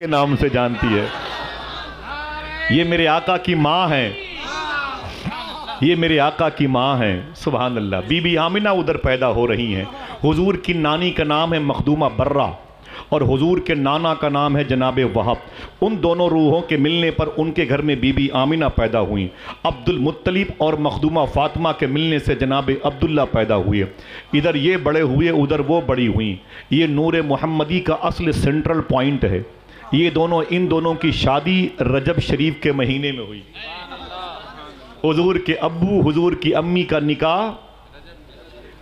کے نام سے جانتی ہے. یہ میرے آقا کی ماں ہیں, یہ میرے آقا کی ماں ہیں. سبحان اللہ. بی بی آمنہ ادھر پیدا ہو رہی ہیں. حضور کی نانی کا نام ہے مخدومہ برہ اور حضور کے نانا کا نام ہے جناب وہب. ان دونوں روحوں کے ملنے پر ان کے گھر میں بی بی آمنہ پیدا ہوئیں. عبد المطلب اور مخدومہ فاطمہ کے ملنے سے جناب عبداللہ پیدا ہوئے. ادھر یہ بڑے ہوئے, ادھر وہ بڑی ہوئیں. یہ نور محمدی کا اصل سینٹرل پوائنٹ ہے. یہ دونوں, ان دونوں کی شادی رجب شریف کے مہینے میں ہوئی. حضور کے ابو حضور کی امی کا نکاح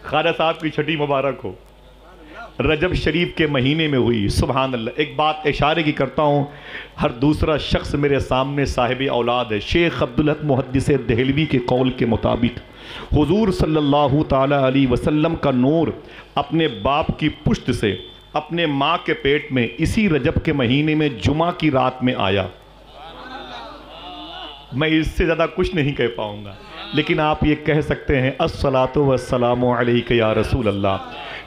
خواجہ صاحب کی چھٹی مبارک ہو رجب شریف کے مہینے میں ہوئی. سبحان اللہ. ایک بات اشارے کی کرتا ہوں, ہر دوسرا شخص میرے سامنے صاحب اولاد ہے. شیخ عبدالحق محدث دہلوی کے قول کے مطابق حضور صلی اللہ تعالی علیہ وسلم کا نور اپنے باپ کی پشت سے اپنے ماں کے پیٹ میں اسی رجب کے مہینے میں جمعہ کی رات میں آیا. میں اس سے زیادہ کچھ نہیں کہہ پاؤں گا, لیکن آپ یہ کہہ سکتے ہیں الصلاۃ والسلام علیک یا رسول اللہ.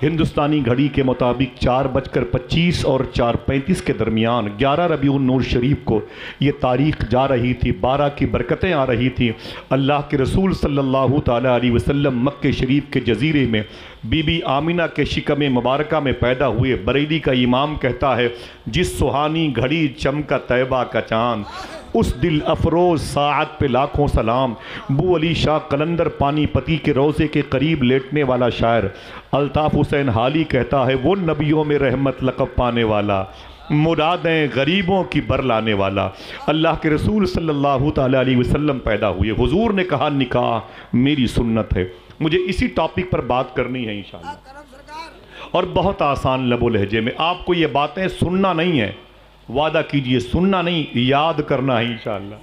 ہندوستانی گھڑی کے مطابق 4:25 اور 4:35 کے درمیان 11 ربیع النور شریف کو یہ تاریخ جا رہی تھی. 12 کی برکتیں آ رہی تھی. اللہ کے رسول صلی اللہ تعالی علیہ وسلم مکہ شریف کے جزیرے میں بی بی آمنہ کے شکم مبارکہ میں پیدا ہوئے. بریلی کا امام کہتا ہے جس سہانی گھڑی چمکا طیبہ کا چاند, اس دل افروز ساعت پہ لاکھوں سلام. بو علی شاہ قلندر پانی پتی کے روضے کے قریب لیٹنے والا شاعر الطاف حسین حالی کہتا ہے وہ نبیوں میں رحمت لقب پانے والا, مرادیں غریبوں کی بر لانے والا. اللہ کے رسول صلی اللہ تعالی علیہ وسلم پیدا ہوئے. حضور نے کہا نکاح میری سنت ہے. مجھے اسی ٹاپک پر بات کرنی ہے انشاءاللہ, اور بہت آسان لب و لہجے میں. آپ کو یہ باتیں سننا نہیں ہے, وعدہ کیجئے, سننا نہیں, یاد کرنا ہے انشاءاللہ.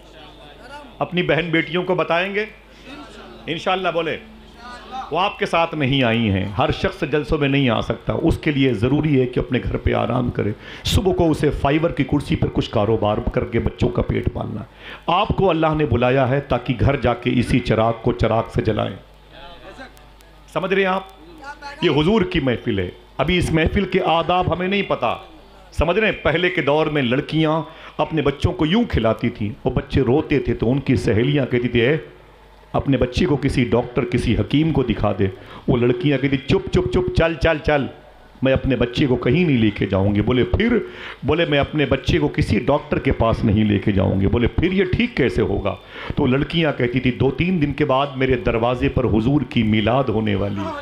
اپنی بہن بیٹیوں کو بتائیں گے انشاءاللہ. بولے وہ آپ کے ساتھ نہیں آئی ہیں. ہر شخص جلسوں میں نہیں آ سکتا, اس کے لیے ضروری ہے کہ اپنے گھر پہ آرام کرے. صبح کو اسے فائبر کی کرسی پر کچھ کاروبار کر کے بچوں کا پیٹ پالنا. آپ کو اللہ نے بلایا ہے تاکہ گھر جا کے اسی چراغ کو چراغ سے جلائیں. سمجھ رہے ہیں آپ؟ یہ حضور کی محفل ہے. ابھی اس محفل کے آداب ہمیں نہیں پتا. سمجھ رہے ہیں؟ پہلے کے دور میں لڑکیاں اپنے بچوں کو یوں کھلاتی تھیں, وہ بچے روتے تھے تو ان کی سہیلیاں کہتی تھی اے اپنے بچے کو کسی ڈاکٹر کسی حکیم کو دکھا دے. وہ لڑکیاں کہتی چپ چپ چپ, چل چل چل, میں اپنے بچے کو کہیں نہیں لے کے جاؤں گی. بولے پھر؟ بولے میں اپنے بچے کو کسی ڈاکٹر کے پاس نہیں لے کے جاؤں گی. بولے پھر یہ ٹھیک کیسے ہوگا؟ تو لڑکیاں کہتی تھی 2-3 دن کے بعد میرے دروازے پر حضور کی میلاد ہونے والی ہے,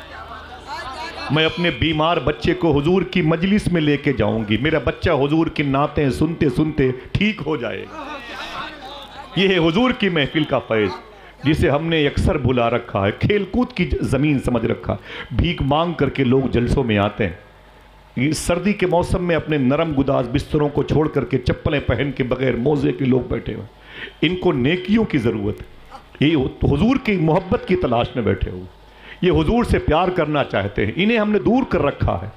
میں اپنے بیمار بچے کو حضور کی مجلس میں لے کے جاؤں گی, میرا بچہ حضور کی نعتیں سنتے سنتے ٹھیک ہو جائے گا. یہ ہے حضور کی محفل کا فیض, جسے ہم نے اکثر بھلا رکھا ہے, کھیل کود کی زمین سمجھ رکھا. بھیک مانگ کر کے لوگ جلسوں میں آتے ہیں. سردی کے موسم میں اپنے نرم گداز بستروں کو چھوڑ کر کے چپلیں پہن کے بغیر موزے کے لوگ بیٹھے ہوئے. ان کو نیکیوں کی ضرورت ہے, یہ حضور کی محبت کی تلاش میں بیٹھے ہوئے, یہ حضور سے پیار کرنا چاہتے ہیں. انہیں ہم نے دور کر رکھا ہے,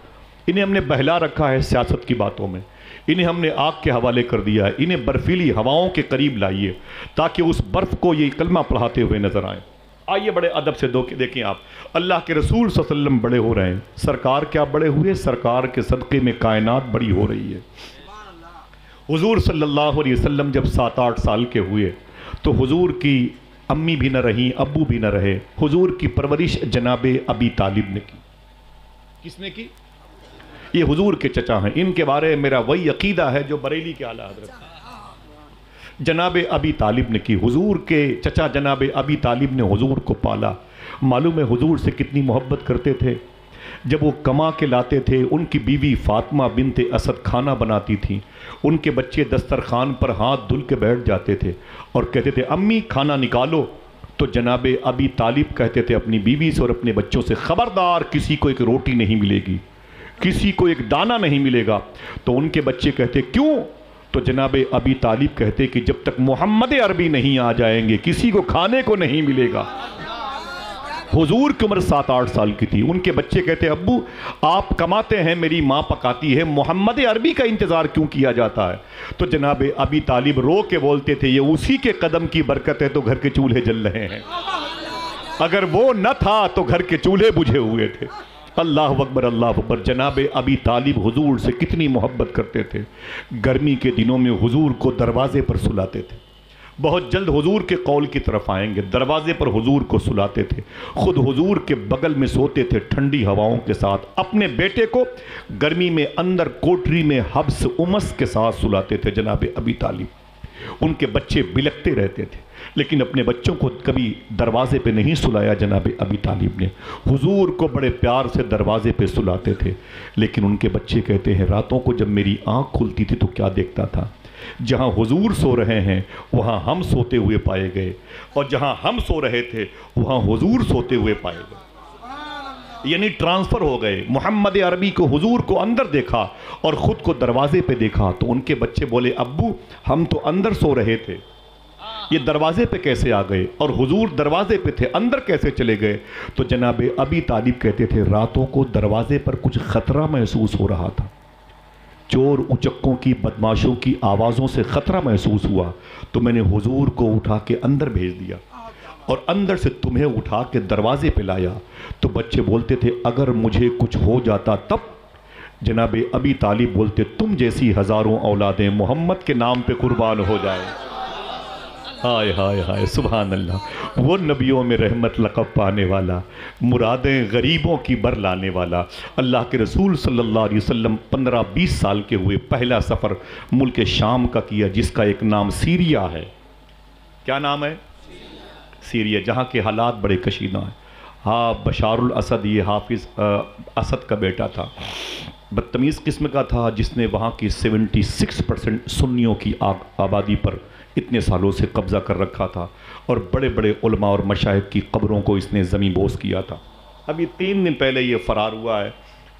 انہیں ہم نے بہلا رکھا ہے سیاست کی باتوں میں, انہیں ہم نے آگ کے حوالے کر دیا ہے. انہیں برفیلی ہواؤں کے قریب لائیے تاکہ اس برف کو یہ کلمہ پڑھاتے ہوئے نظر آئیں. آئیے بڑے ادب سے دیکھیں آپ, اللہ کے رسول صلی اللہ علیہ وسلم بڑے ہو رہے ہیں. سرکار کیا بڑے ہوئے؟ سرکار کے صدقے میں کائنات بڑی ہو رہی ہے. حضور صلی اللہ علیہ وسلم جب 7-8 سال کے ہوئے تو حضور کی امی بھی نہ رہیں, ابو بھی نہ رہے. حضور کی پرورش جناب ابی طالب نے کی. کس نے کی؟ یہ حضور کے چچا ہیں. ان کے بارے میں میرا وہی عقیدہ ہے جو بریلی کے اعلیٰ حضرت ہیں. جناب ابی طالب نے کی. حضور کے چچا جناب ابی طالب نے حضور کو پالا. معلوم ہے حضور سے کتنی محبت کرتے تھے. جب وہ کما کے لاتے تھے, ان کی بیوی فاطمہ بنت اسد کھانا بناتی تھیں. ان کے بچے دسترخوان پر ہاتھ دھل کے بیٹھ جاتے تھے اور کہتے تھے امی کھانا نکالو. تو جناب ابی طالب کہتے تھے اپنی بیوی سے اور اپنے بچوں سے خبردار کسی کو ایک روٹی نہیں ملے گی, کسی کو ایک دانہ نہیں ملے گا. تو ان کے بچے کہتے کیوں؟ تو جناب ابی طالب کہتے کہ جب تک محمد عربی نہیں آ جائیں گے کسی کو کھانے کو نہیں ملے گا. حضور کی عمر 7-8 سال کی تھی. ان کے بچے کہتے ابو آپ کماتے ہیں, میری ماں پکاتی ہے, محمد عربی کا انتظار کیوں کیا جاتا ہے؟ تو جناب ابی طالب رو کے بولتے تھے یہ اسی کے قدم کی برکت ہے تو گھر کے چولہے جل رہے ہیں, اگر وہ نہ تھا تو گھر کے چولہے بجھے ہوئے تھے. اللہ اکبر اللہ اکبر. جناب ابی طالب حضور سے کتنی محبت کرتے تھے. گرمی کے دنوں میں حضور کو دروازے پر سلاتے تھے. بہت جلد حضور کے قول کی طرف آئیں گے. دروازے پر حضور کو سلاتے تھے. خود حضور کے بغل میں سوتے تھے ٹھنڈی ہواؤں کے ساتھ. اپنے بیٹے کو گرمی میں اندر کوٹری میں حبس امس کے ساتھ سلاتے تھے جناب ابی طالب. ان کے بچے بلکتے رہتے تھے لیکن اپنے بچوں کو کبھی دروازے پہ نہیں سلایا جناب ابی طالب نے. حضور کو بڑے پیار سے دروازے پہ سلاتے تھے لیکن ان کے بچے کہتے ہیں راتوں کو جب میری آنکھ کھلتی تھی تو کیا دیکھتا تھا, جہاں حضور سو رہے ہیں وہاں ہم سوتے ہوئے پائے گئے اور جہاں ہم سو رہے تھے وہاں حضور سوتے ہوئے پائے گئے. یعنی ٹرانسفر ہو گئے. محمد عربی کو حضور کو اندر دیکھا اور خود کو دروازے پہ دیکھا تو ان کے بچے بولے ابو ہم تو اندر سو رہے تھے, یہ دروازے پہ کیسے آ گئے اور حضور دروازے پہ تھے اندر کیسے چلے گئے. تو جناب ابی طالب کہتے تھے راتوں کو دروازے پر کچھ خطرہ محسوس ہو رہا تھا. چور اچکوں کی بدماشوں کی آوازوں سے خطرہ محسوس ہوا تو میں نے حضور کو اٹھا کے اندر بھیج دیا اور اندر سے تمہیں اٹھا کے دروازے پہ لایا. تو بچے بولتے تھے اگر مجھے کچھ ہو جاتا تب. جناب ابی طالب بولتے تم جیسی ہزاروں اولادیں محمد کے نام پہ قربان ہو جائے. ہائے ہائے ہائے سبحان اللہ. وہ نبیوں میں رحمت لقب پانے والا, مرادیں غریبوں کی بر لانے والا, اللہ کے رسول صلی اللہ علیہ وسلم 15-20 سال کے ہوئے پہلا سفر ملک شام کا کیا جس کا ایک نام سیریا ہے. کیا نام ہے؟ سیریا, جہاں کے حالات بڑے کشیدہ ہیں. ہاں بشار الاسد یہ حافظ اسد کا بیٹا تھا, بدتمیز قسم کا تھا جس نے وہاں کی 76% سنیوں کی آبادی پر اتنے سالوں سے قبضہ کر رکھا تھا اور بڑے بڑے علماء اور مشائخ کی قبروں کو اس نے زمین بوس کیا تھا. ابھی 3 دن پہلے یہ فرار ہوا ہے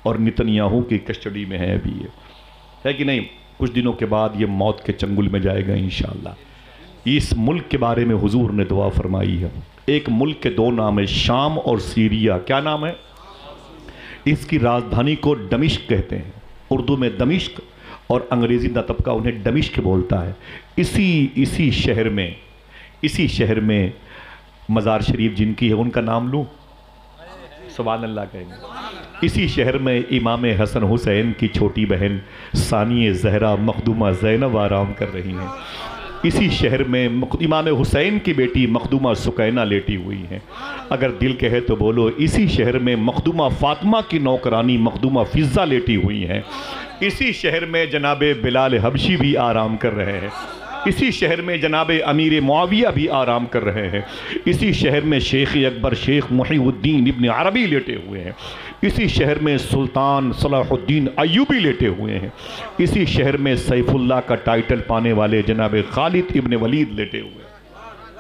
اور نتنیاہو کی کسٹڈی میں ہے. ابھی یہ ہے کہ نہیں, کچھ دنوں کے بعد یہ موت کے چنگل میں جائے گا انشاءاللہ. اس ملک کے بارے میں حضور نے دعا فرمائی ہے. ایک ملک کے 2 نام ہے, شام اور سیریا. کیا نام ہے؟ اس کی راجدھانی کو دمشق کہتے ہیں, اردو میں دمشق اور انگریزی کا طبقہ انہیں دمشق بولتا ہے. اسی شہر میں مزار شریف جن کی ہے ان کا نام لوں, سبحان اللہ کہیں گے. اسی شہر میں امام حسن حسین کی چھوٹی بہن ثانیہ زہرا مخدومہ زینب آرام کر رہی ہیں. اسی شہر میں امام حسین کی بیٹی مخدومہ سکینہ لیٹی ہوئی ہیں. اگر دل کہے تو بولو, اسی شہر میں مخدومہ فاطمہ کی نوکرانی مخدومہ فضہ لیٹی ہوئی ہیں. اسی شہر میں جناب بلال حبشی بھی آرام کر رہے ہیں. اسی شہر میں جناب امیر معاویہ بھی آرام کر رہے ہیں. اسی شہر میں شیخ اکبر شیخ محی الدین ابن عربی لیٹے ہوئے ہیں. اسی شہر میں سلطان صلاح الدین ایوبی لیٹے ہوئے ہیں. اسی شہر میں سیف اللہ کا ٹائٹل پانے والے جناب خالد ابن ولید لیٹے ہوئے ہیں.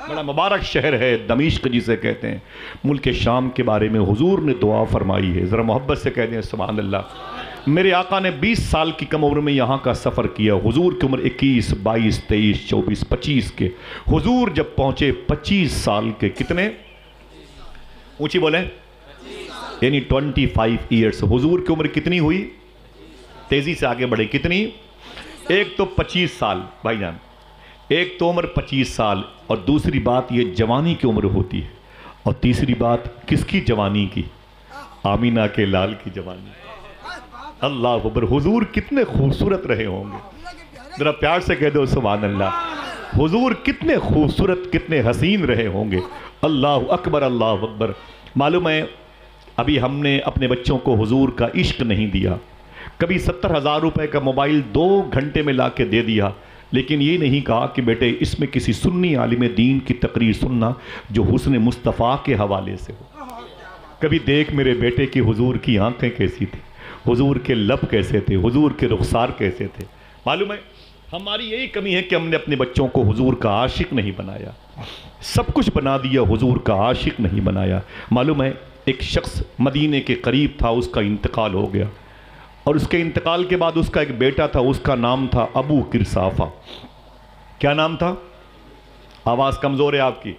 بڑا مبارک شہر ہے دمشق جسے کہتے ہیں. ملک شام کے بارے میں حضور نے دعا فرمائی ہے, ذرا محبت سے کہہ دیں سبحان اللہ. میرے آقا نے 20 سال کی کم عمر میں یہاں کا سفر کیا. حضور کی عمر 21, 22, 23, 24, 25 کے. حضور جب پہنچے 25 سال کے, کتنے اونچی بولیں, یعنی 25 ایئرس. حضور کی عمر کتنی ہوئی؟ تیزی سے آگے بڑھے, کتنی؟ ایک تو 25 سال بھائی جان, ایک تو عمر 25 سال اور دوسری بات یہ جوانی کی عمر ہوتی ہے اور تیسری بات کس کی جوانی کی؟ آمینہ کے لال کی جوانی. اللہ اکبر. حضور کتنے خوبصورت رہے ہوں گے, ذرا پیار سے کہہ دو سبحان اللہ. حضور کتنے خوبصورت کتنے حسین رہے ہوں گے. اللہ اکبر اللہ اکبر. معلوم ہے ابھی ہم نے اپنے بچوں کو حضور کا عشق نہیں دیا. کبھی 70,000 روپے کا موبائل 2 گھنٹے میں لا کے دے دیا, لیکن یہ نہیں کہا کہ بیٹے اس میں کسی سنی عالم دین کی تقریر سننا جو حسن مصطفیٰ کے حوالے سے ہو. کبھی دیکھ میرے بیٹے کی حضور کی آنکھیں کیسی تھی, حضور کے لب کیسے تھے, حضور کے رخسار کیسے تھے. معلوم ہے ہماری یہی کمی ہے کہ ہم نے اپنے بچوں کو حضور کا عاشق نہیں بنایا. سب کچھ بنا دیا, حضور کا عاشق نہیں بنایا. معلوم ہے ایک شخص مدینے کے قریب تھا, اس کا انتقال ہو گیا اور اس کے انتقال کے بعد اس کا ایک بیٹا تھا, اس کا نام تھا ابو کرسافہ. کیا نام تھا؟ آواز کمزور ہے آپ کی.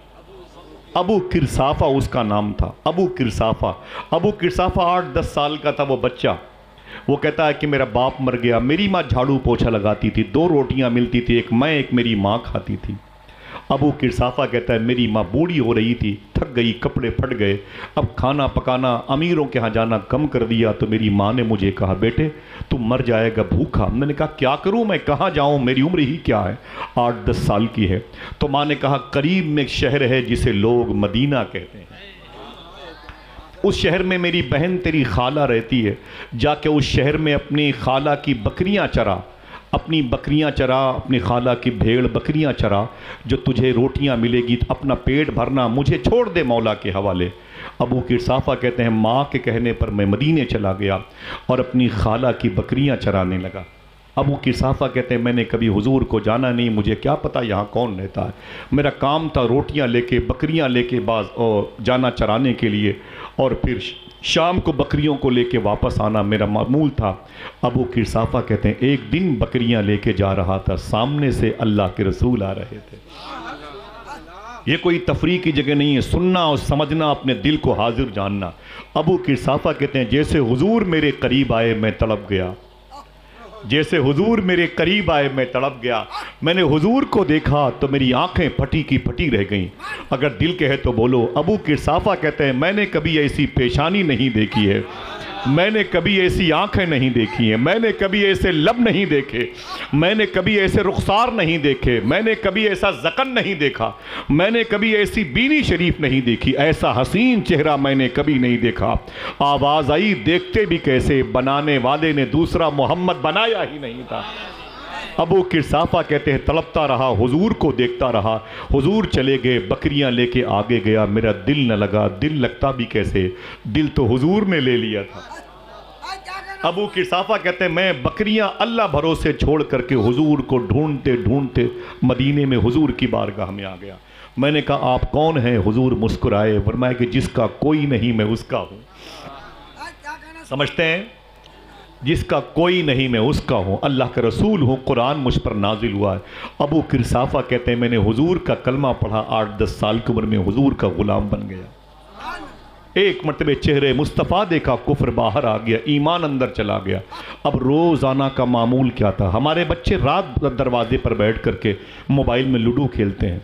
ابو کرسافہ اس کا نام تھا. ابو کرسافہ 8-10 سال کا تھا وہ بچہ. وہ کہتا ہے کہ میرا باپ مر گیا, میری ماں جھاڑو پوچھا لگاتی تھی, 2 روٹیاں ملتی تھی, ایک میں ایک میری ماں کھاتی تھی. ابو قرصافہ کہتا ہے میری ماں بوڑھی ہو رہی تھی، تھک گئی، کپڑے پھٹ گئے، اب کھانا پکانا امیروں کے ہاں جانا کم کر دیا، تو میری ماں نے مجھے کہا بیٹے تو مر جائے گا بھوکا۔ میں نے کہا کیا کروں، میں کہاں جاؤں، میری عمر ہی کیا ہے، 8-10 سال کی ہے۔ تو ماں نے کہا قریب میں ایک شہر ہے جسے لوگ مدینہ کہتے ہیں، اس شہر میں میری بہن تیری خالہ رہتی ہے، جا کے اس شہر میں اپنی خالہ کی بکریاں چرا، اپنی بکریاں چرا، اپنی خالہ کی بھیڑ بکریاں چرا، جو تجھے روٹیاں ملے گی اپنا پیٹ بھرنا، مجھے چھوڑ دے مولا کے حوالے۔ ابو قرصافہ کہتے ہیں ماں کے کہنے پر میں مدینے چلا گیا اور اپنی خالہ کی بکریاں چرانے لگا۔ ابو قرصافہ کہتے ہیں میں نے کبھی حضور کو جانا نہیں، مجھے کیا پتا یہاں کون رہتا ہے، میرا کام تھا روٹیاں لے کے بکریاں لے کے جانا چرانے کے لیے، اور پھر شام کو بکریوں کو لے کے واپس آنا میرا معمول تھا۔ ابو قرصافہ کہتے ہیں ایک دن بکریاں لے کے جا رہا تھا، سامنے سے اللہ کے رسول آ رہے تھے۔ یہ کوئی تفریح کی جگہ نہیں ہے، سننا اور سمجھنا، اپنے دل کو حاضر جاننا۔ ابو قرصافہ کہتے ہیں جیسے حضور میرے قریب آئے میں تڑپ گیا، جیسے حضور میرے قریب آئے میں تڑپ گیا۔ میں نے حضور کو دیکھا تو میری آنکھیں پھٹی کی پھٹی رہ گئیں۔ اگر دل کہے تو بولو۔ ابو قرصافہ کہتے ہیں میں نے کبھی ایسی پیشانی نہیں دیکھی ہے، میں نے کبھی ایسی آنکھیں نہیں دیکھی ہیں، میں نے کبھی ایسے لب نہیں دیکھے، میں نے کبھی ایسے رخسار نہیں دیکھے، میں نے کبھی ایسا ذقن نہیں دیکھا، میں نے کبھی ایسی بینی شریف نہیں دیکھی، ایسا حسین چہرہ میں نے کبھی نہیں دیکھا۔ آواز آئی دیکھتے بھی کیسے، بنانے والے نے دوسرا محمد بنایا ہی نہیں تھا۔ ابو قرصافہ کہتے ہیں تڑپتا رہا، حضور کو دیکھتا رہا، حضور چلے گئے، بکریاں لے کے آگے گیا، میرا دل نہ لگا، دل لگتا بھی کیسے، دل تو حضور نے لے لیا تھا۔ ابو قرصافہ کہتے ہیں میں بکریاں اللہ بھروسے چھوڑ کر کے حضور کو ڈھونڈتے ڈھونڈتے مدینے میں حضور کی بارگاہ میں آ گیا۔ میں نے کہا آپ کون ہیں؟ حضور مسکرائے، فرمایا کہ جس کا کوئی نہیں میں اس کا ہوں۔ سمجھتے ہیں؟ جس کا کوئی نہیں میں اس کا ہوں، اللہ کا رسول ہوں، قرآن مجھ پر نازل ہوا ہے۔ ابو قرصافہ کہتے ہیں میں نے حضور کا کلمہ پڑھا، 8-10 سال کی عمر میں حضور کا غلام بن گیا۔ ایک مرتبہ چہرے مصطفیٰ دیکھا، کفر باہر آ گیا، ایمان اندر چلا گیا۔ اب روزانہ کا معمول کیا تھا، ہمارے بچے رات دروازے پر بیٹھ کر کے موبائل میں لوڈو کھیلتے ہیں،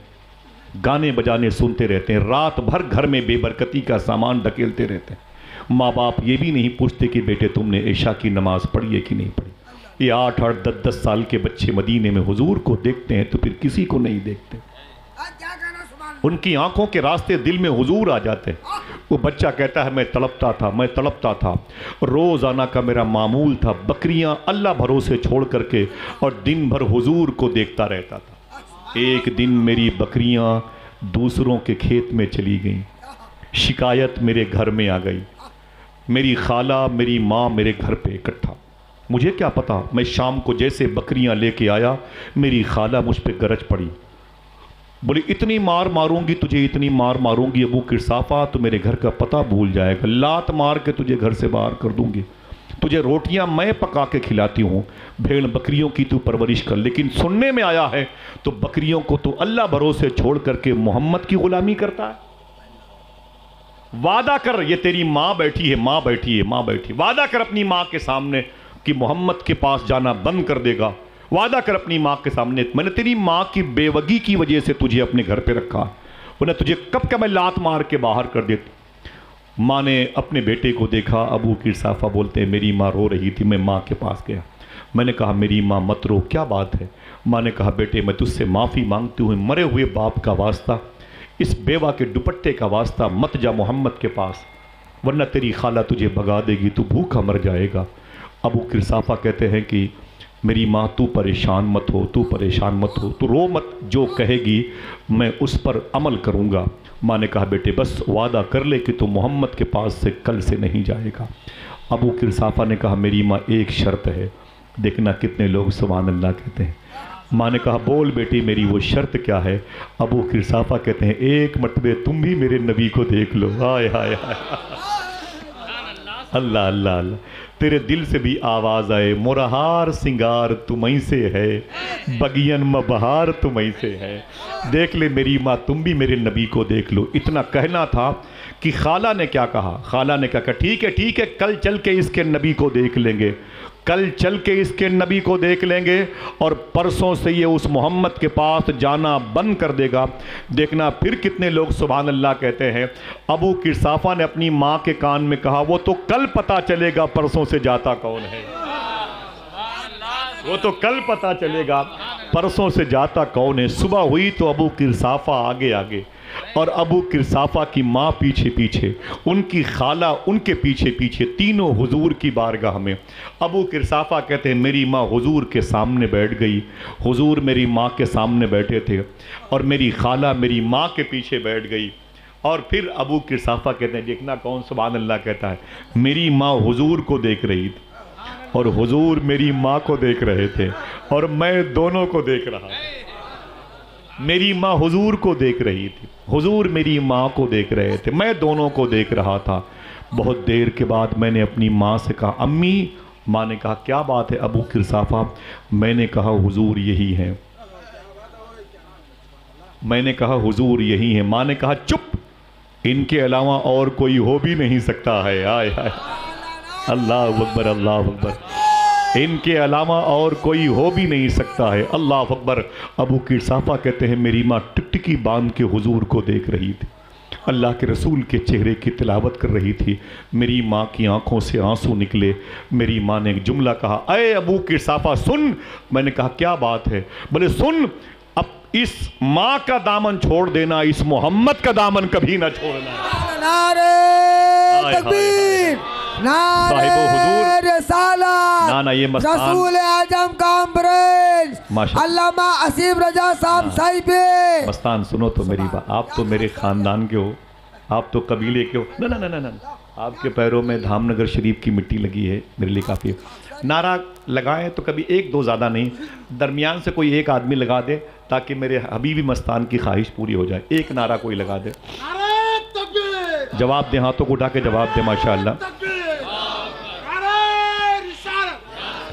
گانے بجانے سنتے رہتے ہیں، رات بھر گھر میں بے برکتی کا سامان ڈھکیلتے رہتے ہیں۔ ماں باپ یہ بھی نہیں پوچھتے کہ بیٹے تم نے عشاء کی نماز پڑھی ہے کہ نہیں پڑھی۔ یہ 8-10 سال کے بچے مدینے میں حضور کو دیکھتے ہیں تو پھر کسی کو نہیں دیکھتے، ان کی آنکھوں کے راستے دل میں حضور آ جاتے ہیں۔ وہ بچہ کہتا ہے میں تڑپتا تھا، میں تڑپتا تھا، روزانہ کا میرا معمول تھا بکریاں اللہ بھروسے چھوڑ کر کے اور دن بھر حضور کو دیکھتا رہتا تھا۔ ایک دن میری بکریاں دوسروں کے کھیت میں چلی گئیں، شکایت میرے گھر میں آ گئی، میری خالہ میری ماں میرے گھر پہ اکٹھا۔ مجھے کیا پتا، میں شام کو جیسے بکریاں لے کے آیا میری خالہ مجھ پہ گرج پڑی، بولی اتنی مار ماروں گی تجھے، اتنی مار ماروں گی ابو قرصافہ تو میرے گھر کا پتہ بھول جائے گا، لات مار کے تجھے گھر سے باہر کر دوں گی، تجھے روٹیاں میں پکا کے کھلاتی ہوں، بھیڑ بکریوں کی تو پرورش کر، لیکن سننے میں آیا ہے تو بکریوں کو تو اللہ بھروسے چھوڑ کر کے محمد کی غلامی کرتا ہے۔ وعدہ کر، یہ تیری ماں بیٹھی ہے، ماں بیٹھی ہے، ماں بیٹھی، وعدہ کر اپنی ماں کے سامنے کہ محمد کے پاس جانا بند کر دے گا، وعدہ کر اپنی ماں کے سامنے میں نے تیری ماں کی بے وگی کی وجہ سے تجھے اپنے گھر پہ رکھا، انہیں تجھے کب کا میں لات مار کے باہر کر دیتی۔ ماں نے اپنے بیٹے کو دیکھا، ابو قرصافہ بولتے ہیں میری ماں رو رہی تھی، میں ماں کے پاس گیا، میں نے کہا میری ماں مت رو، کیا بات ہے؟ ماں نے کہا بیٹے میں تجھ سے معافی مانگتی ہوں، مرے ہوئے باپ کا واسطہ، اس بیوہ کے دوپٹے کا واسطہ مت جا محمد کے پاس، ورنہ تیری خالہ تجھے بھگا دے گی، تو بھوکا مر جائے گا۔ ابو قرصافہ کہتے ہیں کہ میری ماں تو پریشان مت ہو، تو پریشان مت ہو، تو رو مت، جو کہے گی میں اس پر عمل کروں گا۔ ماں نے کہا بیٹے بس وعدہ کر لے کہ تو محمد کے پاس سے کل سے نہیں جائے گا۔ ابو قرصافہ نے کہا میری ماں ایک شرط ہے، دیکھنا کتنے لوگ سبحان اللہ کہتے ہیں۔ ماں نے کہا بول بیٹی میری وہ شرط کیا ہے؟ ابو قرصافہ کہتے ہیں ایک مرتبہ تم بھی میرے نبی کو دیکھ لو۔ ہائے ہائے ہائے، اللہ اللہ اللہ، تیرے دل سے بھی آواز آئے مرہار سنگار تمہیں سے ہے، بگین مبہار تمہیں سے ہے، دیکھ لے میری ماں تم بھی میرے نبی کو دیکھ لو۔ اتنا کہنا تھا کہ خالہ نے کیا کہا، خالہ نے کہا کہ ٹھیک ہے کل چل کے اس کے نبی کو دیکھ لیں گے۔ کل چل کے اس کے نبی کو دیکھ لیں گے اور پرسوں سے یہ اس محمد کے پاس جانا بند کر دے گا۔ دیکھنا پھر کتنے لوگ سبحان اللہ کہتے ہیں۔ ابو قرصافہ نے اپنی ماں کے کان میں کہا وہ تو کل پتہ چلے گا پرسوں سے جاتا کون ہے، وہ تو کل پتہ چلے گا پرسوں سے جاتا کون ہے۔ صبح ہوئی تو ابو قرصافہ آگے آگے اور ابو قرصافہ کی ماں پیچھے پیچھے، ان کی خالہ ان کے پیچھے پیچھے، تینوں حضور کی بارگاہ میں۔ ابو قرصافہ کہتے ہیں میری ماں حضور کے سامنے بیٹھ گئی، حضور میری ماں کے سامنے بیٹھے تھے اور میری خالہ میری ماں کے پیچھے بیٹھ گئی۔ اور پھر ابو قرصافہ کہتے ہیں دیکھنا کون سبحان اللہ کہتا ہے، میری ماں حضور کو دیکھ رہی تھی اور حضور میری ماں کو دیکھ رہے تھے اور میں دونوں کو دیکھ رہا تھا۔ میری ماں حضور کو دیکھ رہی تھی، حضور میری ماں کو دیکھ رہے تھے، میں دونوں کو دیکھ رہا تھا۔ بہت دیر کے بعد میں نے اپنی ماں سے کہا امی، ماں نے کہا کیا بات ہے ابو قرصافہ؟ میں نے کہا حضور یہی ہے، میں نے کہا حضور یہی ہے۔ ماں نے کہا چپ، ان کے علاوہ اور کوئی ہو بھی نہیں سکتا ہے۔ آئے آئے اللہ اکبر، اللہ اکبر، ان کے علاوہ اور کوئی ہو بھی نہیں سکتا ہے، اللہ اکبر۔ ابو قرصافہ کہتے ہیں میری ماں ٹکٹکی باندھ کے حضور کو دیکھ رہی تھی، اللہ کے رسول کے چہرے کی تلاوت کر رہی تھی۔ میری ماں کی آنکھوں سے آنسو نکلے۔ میری ماں نے ایک جملہ کہا اے ابو قرصافہ سن۔ میں نے کہا کیا بات ہے؟ بولے سن، اب اس ماں کا دامن چھوڑ دینا، اس محمد کا دامن کبھی نہ چھوڑنا۔ نعرہ تکبیر، نعرہ رسالت، نانا یہ مستان رسول اعظم کانفرنس، علامہ عصیم رضا صاحب صاحب۔ مستان سنو تو میری بات، آپ تو میرے خاندان کے ہو، آپ تو قبیلے کے ہو، نہ آپ کے پیروں میں دھام نگر شریف کی مٹی لگی ہے، میرے لیے کافی ہے۔ نعرہ لگائیں تو کبھی ایک دو زیادہ نہیں، درمیان سے کوئی ایک آدمی لگا دے تاکہ میرے حبیبی مستان کی خواہش پوری ہو جائے۔ ایک نعرہ کوئی لگا دے، جواب دے، ہاتھوں کو اٹھا کے جواب دے ماشاءاللہ۔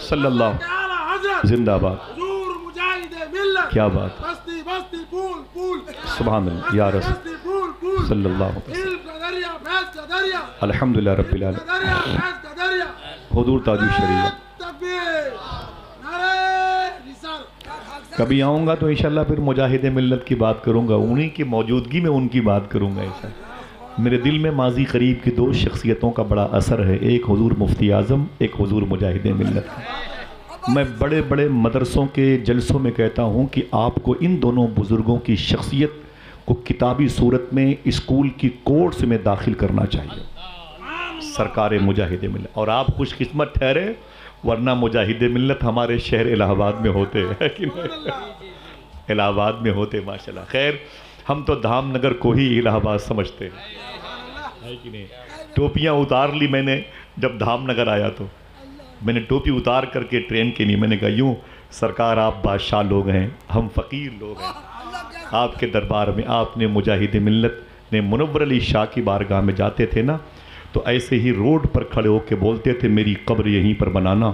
صلی اللہ زندہ باد، کیا بات، سبحان اللہ یا رسول صلی اللہ علیہ وسلم، الحمدللہ رب العالمین، حضور تاج الشریعہ۔ کبھی آؤں گا تو انشاءاللہ پھر مجاہد ملت کی بات کروں گا، انہی کی موجودگی میں ان کی بات کروں گا انشاءاللہ۔ میرے دل میں ماضی قریب کی دو شخصیتوں کا بڑا اثر ہے، ایک حضور مفتی اعظم، ایک حضور مجاہد ملت۔ میں بڑے بڑے مدرسوں کے جلسوں میں کہتا ہوں کہ آپ کو ان دونوں بزرگوں کی شخصیت کو کتابی صورت میں اسکول کی کورس میں داخل کرنا چاہیے، سرکار مجاہد ملت۔ اور آپ خوش قسمت ٹھہرے ورنہ مجاہد ملت ہمارے شہر الہ آباد میں ہوتے ہیں کہ نہیں؟ الہ آباد میں ہوتے ماشاءاللہ۔ خیر ہم تو دھام نگر کو ہی الہ آباد سمجھتے ہیں کہ نہیں؟ ٹوپیاں اتار لی میں نے جب دھام نگر آیا، تو میں نے ٹوپی اتار کر کے ٹرین کے نہیں، میں نے کہا یوں سرکار آپ بادشاہ لوگ ہیں، ہم فقیر لوگ ہیں، آپ کے دربار میں آپ نے مجاہد ملت نے منور علی شاہ کی بارگاہ میں جاتے تھے نا، تو ایسے ہی روڈ پر کھڑے ہو کے بولتے تھے میری قبر یہیں پر بنانا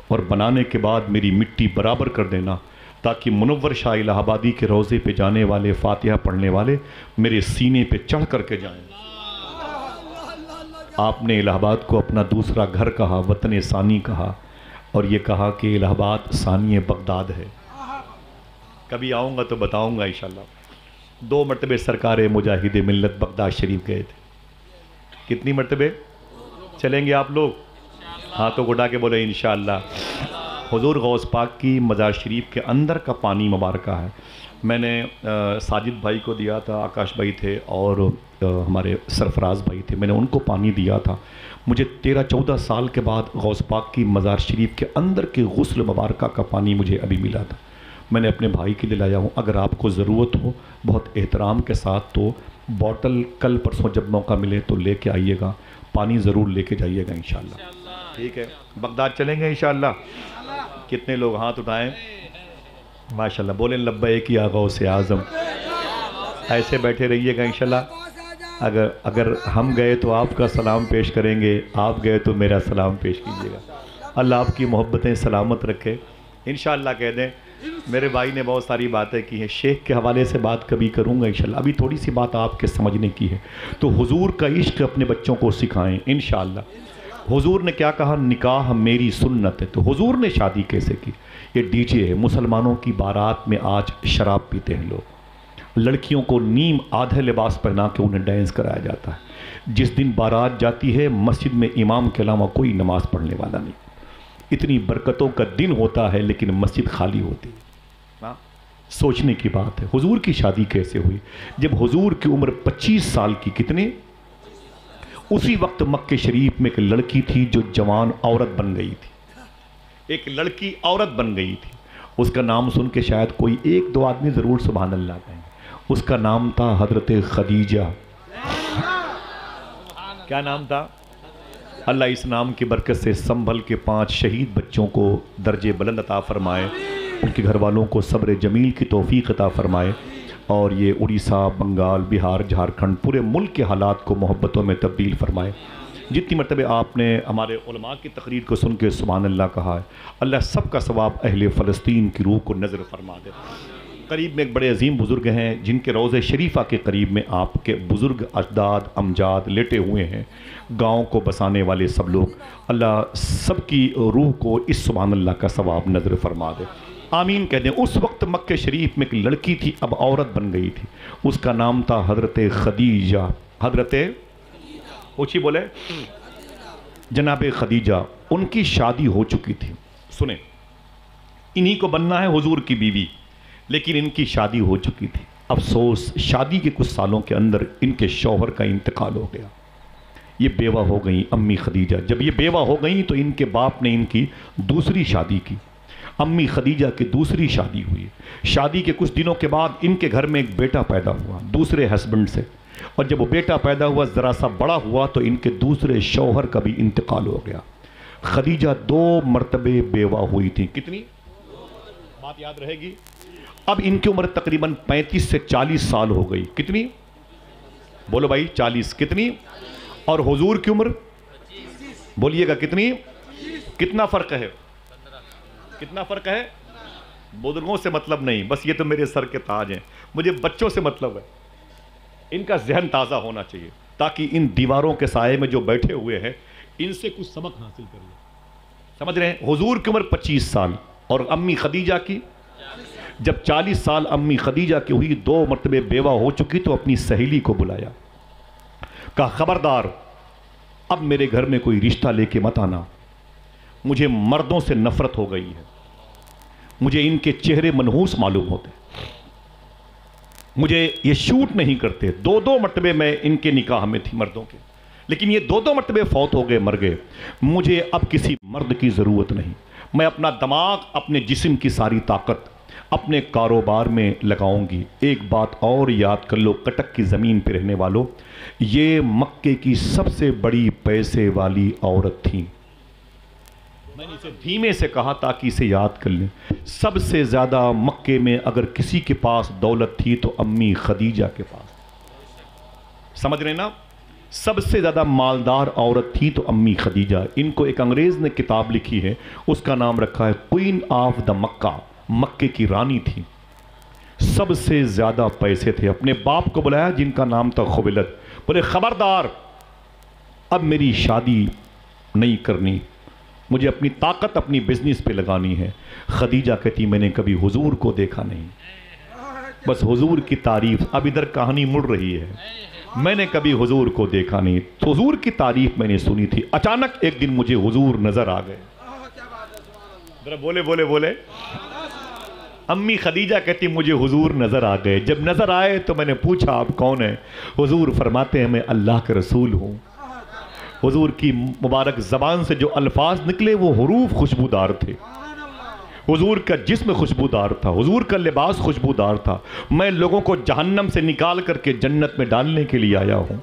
اور بنانے کے بعد میری مٹی برابر کر دینا تاکہ منور شاہ الہ آبادی کے روضے پہ جانے والے، فاتحہ پڑھنے والے میرے سینے پہ چڑھ کر کے جائیں۔ آپ نے الہ آباد کو اپنا دوسرا گھر کہا، وطن ثانی کہا، اور یہ کہا کہ الہ آباد ثانی بغداد ہے۔ کبھی آؤں گا تو بتاؤں گا انشاءاللہ۔ 2 مرتبہ سرکار مجاہد ملت بغداد شریف گئے تھے۔ کتنی مرتبہ؟ چلیں گے آپ لوگ؟ ہاتھوں کو اٹھا کے بولے انشاءاللہ۔ حضور غوث پاک کی مزار شریف کے اندر کا پانی مبارکہ ہے، میں نے ساجد بھائی کو دیا تھا، آکاش بھائی تھے اور ہمارے سرفراز بھائی تھے، میں نے ان کو پانی دیا تھا۔ مجھے 13-14 سال کے بعد غوث پاک کی مزار شریف کے اندر کے غسل مبارکہ کا پانی مجھے ابھی ملا تھا، میں نے اپنے بھائی کے لیے لایا ہوں۔ اگر آپ کو ضرورت ہو بہت احترام کے ساتھ تو بوٹل کل پرسوں جب موقع ملے تو لے کے آئیے گا، پانی ضرور لے کے جائیے گا انشاءاللہ۔ ٹھیک ہے، بغداد چلیں گے انشاءاللہ۔ کتنے لوگ ہاتھ اٹھائیں ماشاءاللہ، بولیں لبیک یا غوث اعظم۔ ایسے بیٹھے رہیے گا انشاءاللہ۔ اگر ہم گئے تو آپ کا سلام پیش کریں گے، آپ گئے تو میرا سلام پیش کیجیے گا۔ اللہ آپ کی محبتیں سلامت رکھے انشاءاللہ۔ کہہ دیں میرے بھائی نے بہت ساری باتیں کی ہیں، شیخ کے حوالے سے بات کبھی کروں گا انشاءاللہ، ابھی تھوڑی سی بات آپ کے سمجھنے کی ہے۔ تو حضور کا عشق اپنے بچوں کو سکھائیں انشاءاللہ۔ حضور نے کیا کہا؟ نکاح میری سنت ہے. تو حضور نے شادی کیسے کی؟ یہ ڈی جے ہے. مسلمانوں کی بارات میں آج شراب پیتے ہیں لوگ. لڑکیوں کو نیم آدھے لباس پہنا کے انہیں ڈانس کرایا جاتا ہے. جس دن بارات جاتی ہے مسجد میں امام کے علاوہ کوئی نماز پڑھنے والا نہیں. اتنی برکتوں کا دن ہوتا ہے لیکن مسجد خالی ہوتی ہے. سوچنے کی بات ہے. حضور کی شادی کیسے ہوئی؟ جب حضور کی عمر 25 سال کی، کتنے؟ اسی وقت مکہ شریف میں ایک لڑکی تھی جو جوان عورت بن گئی تھی. ایک لڑکی عورت بن گئی تھی. اس کا نام سن کے شاید کوئی ایک دو آدمی ضرور سبحان اللہ کہیں. اس کا نام تھا حضرت خدیجہ. کیا نام تھا؟ اللہ اس نام کی برکت سے سنبھل کے 5 شہید بچوں کو درجے بلند عطا فرمائے، ان کے گھر والوں کو صبر جمیل کی توفیق عطا فرمائے، اور یہ اڑیسہ، بنگال، بہار، جھارکھنڈ، پورے ملک کے حالات کو محبتوں میں تبدیل فرمائے. جتنی مرتبہ آپ نے ہمارے علماء کی تقریر کو سن کے سبحان اللہ کہا ہے، اللہ سب کا ثواب اہل فلسطین کی روح کو نظر فرما دے. قریب میں ایک بڑے عظیم بزرگ ہیں جن کے روضہ شریفہ کے قریب میں آپ کے بزرگ اجداد امجاد لیٹے ہوئے ہیں. گاؤں کو بسانے والے سب لوگ، اللہ سب کی روح کو اس سبحان اللہ کا ثواب نظر فرما دے. آمین کہہ دیں. اس وقت مکہ شریف میں ایک لڑکی تھی، اب عورت بن گئی تھی. اس کا نام تھا حضرت خدیجہ. حضرت اوچھی بولے جناب خدیجہ. ان کی شادی ہو چکی تھی. سنیں، انہی کو بننا ہے حضور کی بیوی، لیکن ان کی شادی ہو چکی تھی. افسوس، شادی کے کچھ سالوں کے اندر ان کے شوہر کا انتقال ہو گیا. یہ بیوہ ہو گئیں امی خدیجہ. جب یہ بیوہ ہو گئیں تو ان کے باپ نے ان کی دوسری شادی کی. امی خدیجہ کی دوسری شادی ہوئی. شادی کے کچھ دنوں کے بعد ان کے گھر میں ایک بیٹا پیدا ہوا دوسرے ہسبینڈ سے، اور جب وہ بیٹا پیدا ہوا ذرا سا بڑا ہوا تو ان کے دوسرے شوہر کا بھی انتقال ہو گیا. خدیجہ 2 مرتبے بیوہ ہوئی تھی. کتنی؟ بات یاد رہے گی. اب ان کی عمر تقریباً 35 سے 40 سال ہو گئی. کتنی؟ بولو بھائی 40. کتنی؟ اور حضور کی عمر بولیے گا کتنی؟ کتنا فرق ہے؟ کتنا فرق ہے؟ بزرگوں سے مطلب نہیں، بس یہ تو میرے سر کے تاج ہیں. مجھے بچوں سے مطلب ہے. ان کا ذہن تازہ ہونا چاہیے تاکہ ان دیواروں کے سائے میں جو بیٹھے ہوئے ہیں ان سے کچھ سبق حاصل کر لیں. سمجھ رہے ہیں؟ حضور کی عمر 25 سال اور امی خدیجہ کی جب 40 سال امی خدیجہ کی ہوئی، 2 مرتبے بیوہ ہو چکی، تو اپنی سہیلی کو بلایا، کہا خبردار اب میرے گھر میں کوئی رشتہ لے کے مت آنا. مجھے مردوں سے نفرت ہو گئی ہے. مجھے ان کے چہرے منحوس معلوم ہوتے، مجھے یہ شوٹ نہیں کرتے. 2 مرتبے میں ان کے نکاح میں تھی مردوں کے، لیکن یہ 2 مرتبے فوت ہو گئے، مر گئے. مجھے اب کسی مرد کی ضرورت نہیں. میں اپنا دماغ، اپنے جسم کی ساری طاقت اپنے کاروبار میں لگاؤں گی. ایک بات اور یاد کر لو کٹک کی زمین پہ رہنے والوں، یہ مکے کی سب سے بڑی پیسے والی عورت تھی. میں نے اسے دھیمے سے کہا تاکہ اسے یاد کر لیں. سب سے زیادہ مکے میں اگر کسی کے پاس دولت تھی تو امی خدیجہ کے پاس. سمجھ رہے نا؟ سب سے زیادہ مالدار عورت تھی تو امی خدیجہ. ان کو ایک انگریز نے کتاب لکھی ہے، اس کا نام رکھا ہے کوئین آف دا مکہ. مکے کی رانی تھی، سب سے زیادہ پیسے تھے. اپنے باپ کو بلایا جن کا نام تھا خویلد، بولے خبردار اب میری شادی نہیں کرنی، مجھے اپنی طاقت اپنی بزنس پہ لگانی ہے. خدیجہ کہتی میں نے کبھی حضور کو دیکھا نہیں، بس حضور کی تعریف. اب ادھر کہانی مڑ رہی ہے، میں نے کبھی حضور کو دیکھا نہیں، تو حضور کی تعریف میں نے سنی تھی. اچانک ایک دن مجھے حضور نظر آ گئے. ذرا بولے بولے بولے. امی خدیجہ کہتی مجھے حضور نظر آ گئے. جب نظر آئے تو میں نے پوچھا آپ کون ہیں؟ حضور فرماتے ہیں میں اللہ کے رسول ہوں. حضور کی مبارک زبان سے جو الفاظ نکلے وہ حروف خوشبودار تھے. حضور کا جسم خوشبودار تھا، حضور کا لباس خوشبودار تھا. میں لوگوں کو جہنم سے نکال کر کے جنت میں ڈالنے کے لیے آیا ہوں.